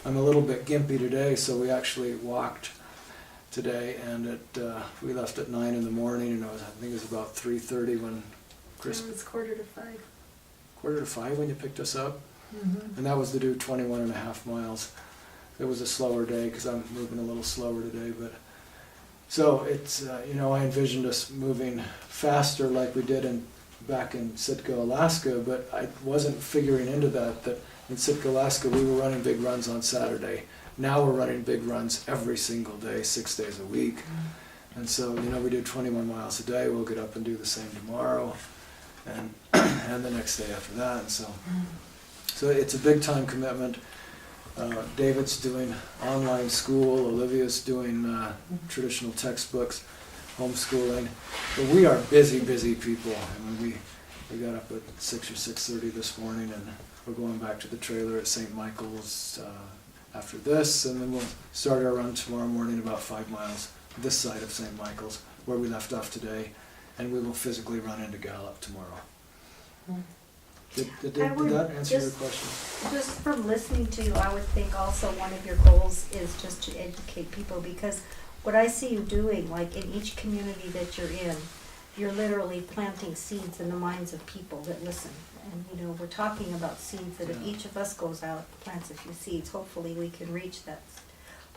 I'm a little bit gimpy today, so we actually walked today, and we left at 9 in the morning, and I think it was about 3:30 when Kris. It's 4:45. 4:45 when you picked us up, and that was to do 21.5 miles. It was a slower day because I'm moving a little slower today, but so it's I envisioned us moving faster like we did back in Sitka, Alaska, but I wasn't figuring into that in Sitka, Alaska we were running big runs on Saturday. Now we're running big runs every single day, 6 days a week, and so we do 21 miles a day. We'll get up and do the same tomorrow, and the next day after that, and so it's a big time commitment. David's doing online school, Olivia's doing traditional textbooks. homeschooling. But we are busy, busy people. I mean, we got up at 6 or 6:30 this morning, and we're going back to the trailer at St. Michael's after this, and then we'll start our run tomorrow morning about 5 miles this side of St. Michael's, where we left off today, and we will physically run into Gallup tomorrow. Did that answer your question? Just from listening to you, I would think also one of your goals is just to educate people, because what I see you doing, like in each community that you're in, you're literally planting seeds in the minds of people that listen. And, you know, we're talking about seeds that if each of us goes out, plants a few seeds, hopefully we can reach that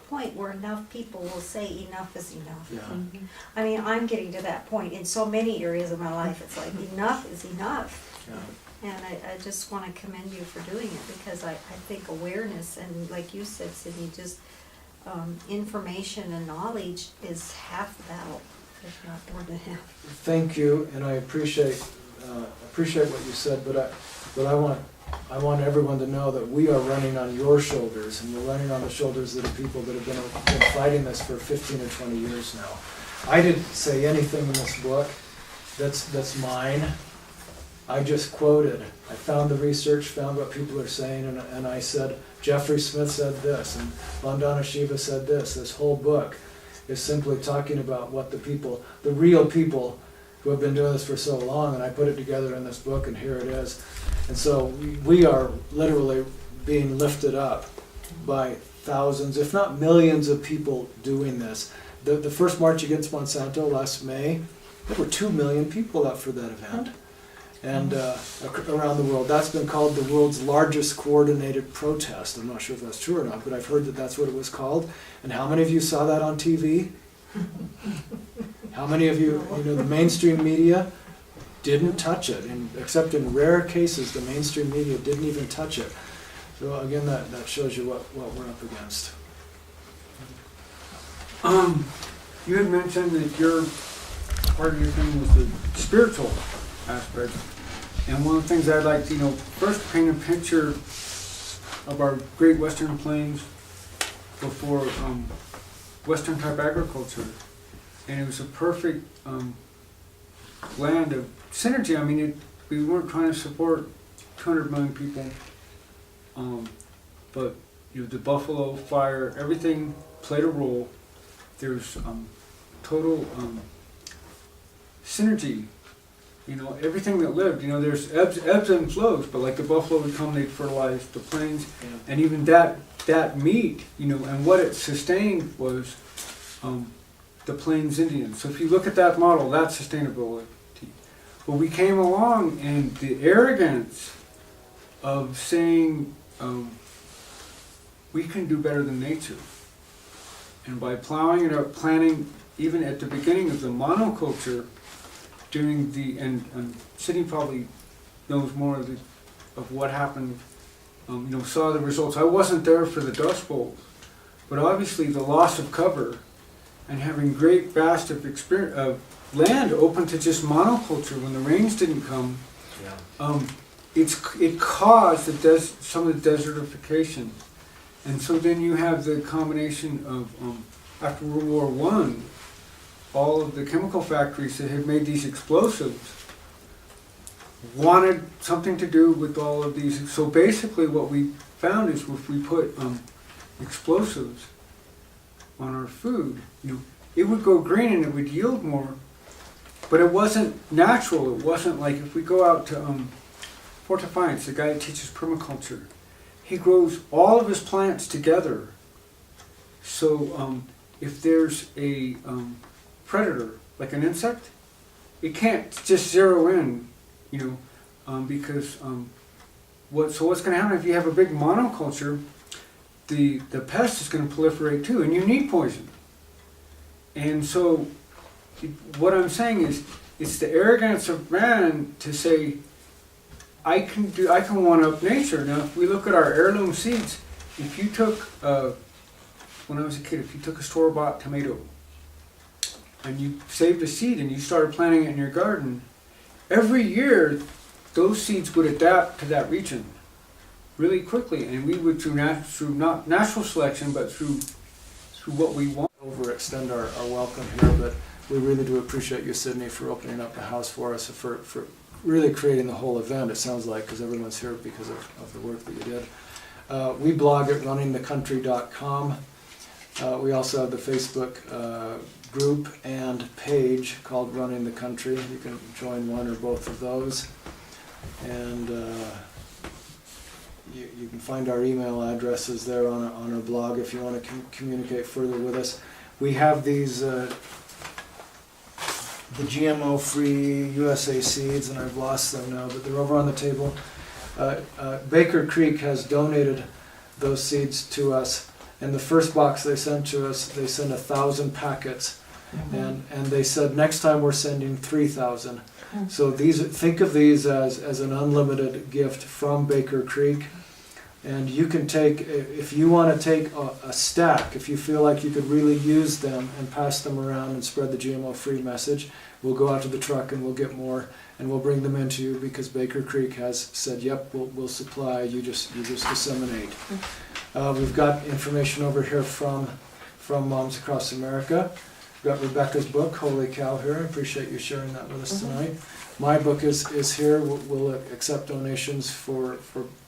point where enough people will say enough is enough. Yeah. I mean, I'm getting to that point in so many areas of my life. It's like enough is enough. Yeah. And I just want to commend you for doing it, because I think awareness and, like you said, Sydney, just information and knowledge is half the battle, if not more than half. Thank you, and I appreciate what you said, but I want everyone to know that we are running on your shoulders, and we're running on the shoulders of the people that have been fighting this for 15 or 20 years now. I didn't say anything in this book that's mine. I just quoted. I found the research, found what people are saying, and I said, Jeffrey Smith said this, and Vandana Shiva said this. This whole book is simply talking about what the real people who have been doing this for so long, and I put it together in this book, and here it is. And so we are literally being lifted up by thousands, if not millions of people doing this. The first March Against Monsanto last May, there were 2 million people out for that event. And around the world. That's been called the world's largest coordinated protest. I'm not sure if that's true or not, but I've heard that that's what it was called. And how many of you saw that on TV? How many of you, the mainstream media didn't touch it, except in rare cases, the mainstream media didn't even touch it. So again, that shows you what we're up against. You had mentioned that your part of your thing was the spiritual aspect. And one of the things I'd like to, first paint a picture of our Great Western Plains before Western type agriculture. And it was a perfect land of synergy. I mean, we weren't trying to support 200 million people, but the buffalo fire, everything played a role. There's total synergy. Everything that lived, there's ebbs and flows, but like the buffalo would come, they'd fertilize the plains, and even that meat, and what it sustained was the Plains Indians. So if you look at that model, that's sustainability. But we came along, and the arrogance of saying we can do better than nature, and by plowing it up, planting even at the beginning of the monoculture, during and Sydney probably knows more of what happened, saw the results. I wasn't there for the Dust Bowl, but obviously the loss of cover and having great vast of land open to just monoculture when the rains didn't come, it caused some of the desertification. And so then you have the combination of, after World War I, all of the chemical factories that had made these explosives wanted something to do with all of these. So basically what we found is if we put explosives on our food, it would go green and it would yield more, but it wasn't natural. It wasn't like if we go out to Fort Defiance, the guy that teaches permaculture, he grows all of his plants together. So if there's a predator, like an insect, it can't just zero in, because what's going to happen if you have a big monoculture, the pest is going to proliferate too, and you need poison. And so what I'm saying is, it's the arrogance of man to say, I can one up nature. Now, if we look at our heirloom seeds, if you took, when I was a kid, if you took a store-bought tomato and you saved a seed and you started planting it in your garden, every year those seeds would adapt to that region really quickly, and we would through not natural selection, but through what we want. Overextend our welcome here, but we really do appreciate you, Sydney, for opening up the house for us, for really creating the whole event, it sounds like, because everyone's here because of the work that you did. We blog at runningthecountry.com. We also have the Facebook group and page called Running the Country. You can join one or both of those. And you can find our email addresses there on our blog if you want to communicate further with us. We have these, the Gmo Free USA Seeds, and I've lost them now, but they're over on the table. Baker Creek has donated those seeds to us. In the first box they sent to us, they sent 1,000 packets. And they said next time we're sending 3,000. So think of these as an unlimited gift from Baker Creek. And you can take, if you want to take a stack, if you feel like you could really use them and pass them around and spread the GMO-free message, we'll go out to the truck and we'll get more and we'll bring them into you because Baker Creek has said, yep, we'll supply, you just disseminate. We've got information over here from Moms Across America. We've got Rebecca's book, Holy Cow, here. I appreciate you sharing that with us tonight. My book is here. We'll accept donations for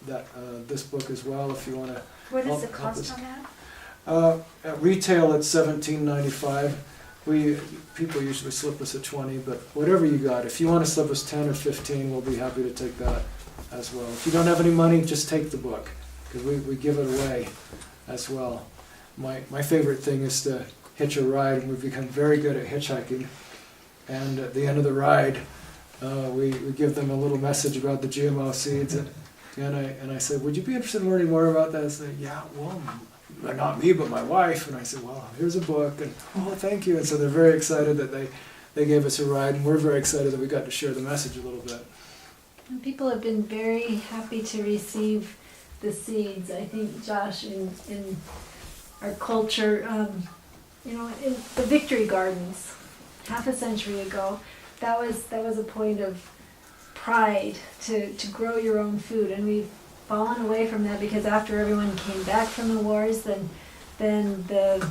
that this book as well if you want to. What is the cost on that? At retail it's $17.95. People usually slip us at 20, but whatever you got. If you want to slip us 10 or 15, we'll be happy to take that as well. If you don't have any money, just take the book because we give it away as well. My favorite thing is to hitch a ride, and we've become very good at hitchhiking. And at the end of the ride, we give them a little message about the GMO seeds, and I said, would you be interested in learning more about that? They said, yeah, well, not me, but my wife. And I said, well, here's a book, and oh, thank you. And so they're very excited that they gave us a ride, and we're very excited that we got to share the message a little bit. And people have been very happy to receive the seeds. I think, Josh, in our culture, in the Victory Gardens, half a century ago, that was a point of pride to grow your own food, and we've fallen away from that because after everyone came back from the wars, then the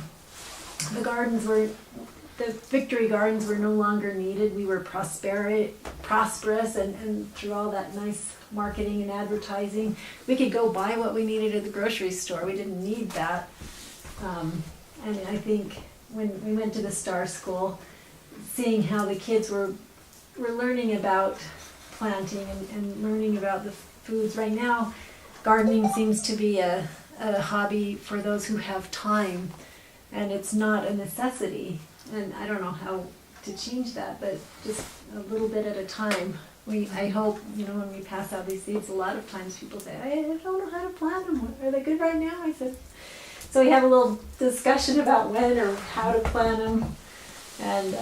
Victory Gardens were no longer needed. We were prosperous, and through all that nice marketing and advertising, we could go buy what we needed at the grocery store. We didn't need that. And I think when we went to the Star School, seeing how the kids were learning about planting and learning about the foods. Right now, gardening seems to be a hobby for those who have time, and it's not a necessity. And I don't know how to change that, but just a little bit at a time. I hope, when we pass out these seeds, a lot of times people say, I don't know how to plant them. Are they good right now? I said, so we have a little discussion about when or how to plant them, and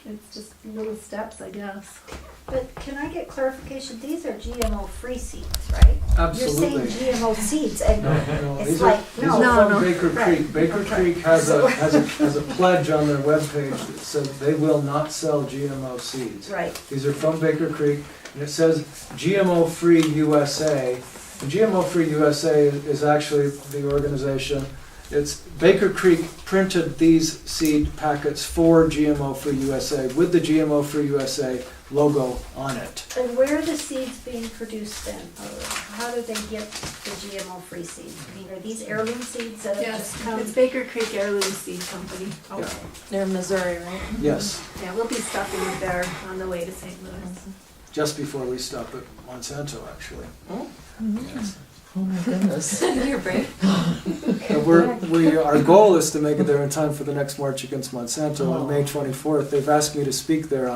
it's just little steps, I guess. But can I get clarification? These are GMO-free seeds, right? Absolutely. You're saying GMO seeds, and No, it's these like, are from Baker Right. Creek. Baker Creek has a pledge on their webpage that says they will not sell GMO seeds. Right. These are from Baker Creek, and it says GMO Free USA. And GMO Free USA is actually the organization. It's Baker Creek printed these seed packets for GMO Free USA with the GMO Free USA logo on it. And where are the seeds being produced then? Or how do they get the GMO-free seeds? I mean, are these heirloom seeds that have just come? It's Baker Creek Heirloom Seed Company. Okay. They're in Missouri, right? Yes, Yeah, we'll be stopping it there on the way to St. Louis. just before we stop at Monsanto, actually. Oh. Yes. Oh my goodness. You're brave. Our goal is to make it there in time for the next March Against Monsanto on May 24th. They've asked me to speak there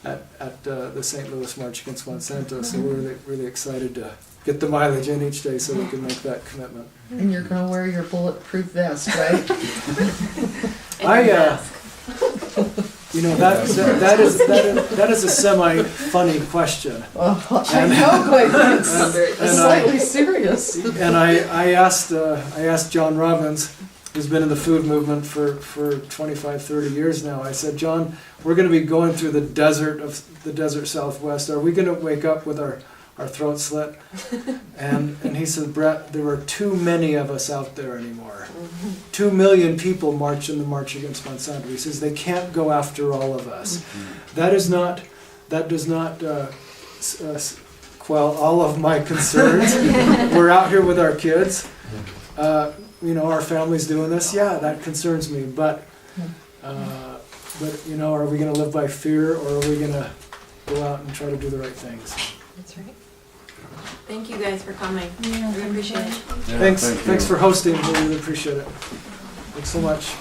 at the St. Louis March Against Monsanto, so we're really excited to get the mileage in each day so we can make that commitment. And you're going to wear your bulletproof vest, right? That is a semi-funny question. I know, but it's slightly serious. And I asked John Robbins, who's been in the food movement for 25, 30 years now. I said, John, we're going to be going through the desert Southwest. Are we going to wake up with our our throat slit. And he said, Brett, there are too many of us out there anymore. 2 million people march in the March Against Monsanto. He says they can't go after all of us. That does not quell all of my concerns. We're out here with our kids. Our family's doing this. Yeah, that concerns me. But are we going to live by fear, or are we going to go out and try to do the right things? That's right. Thank you guys for coming. We appreciate it. Thanks for hosting. We really appreciate it. Thanks so much.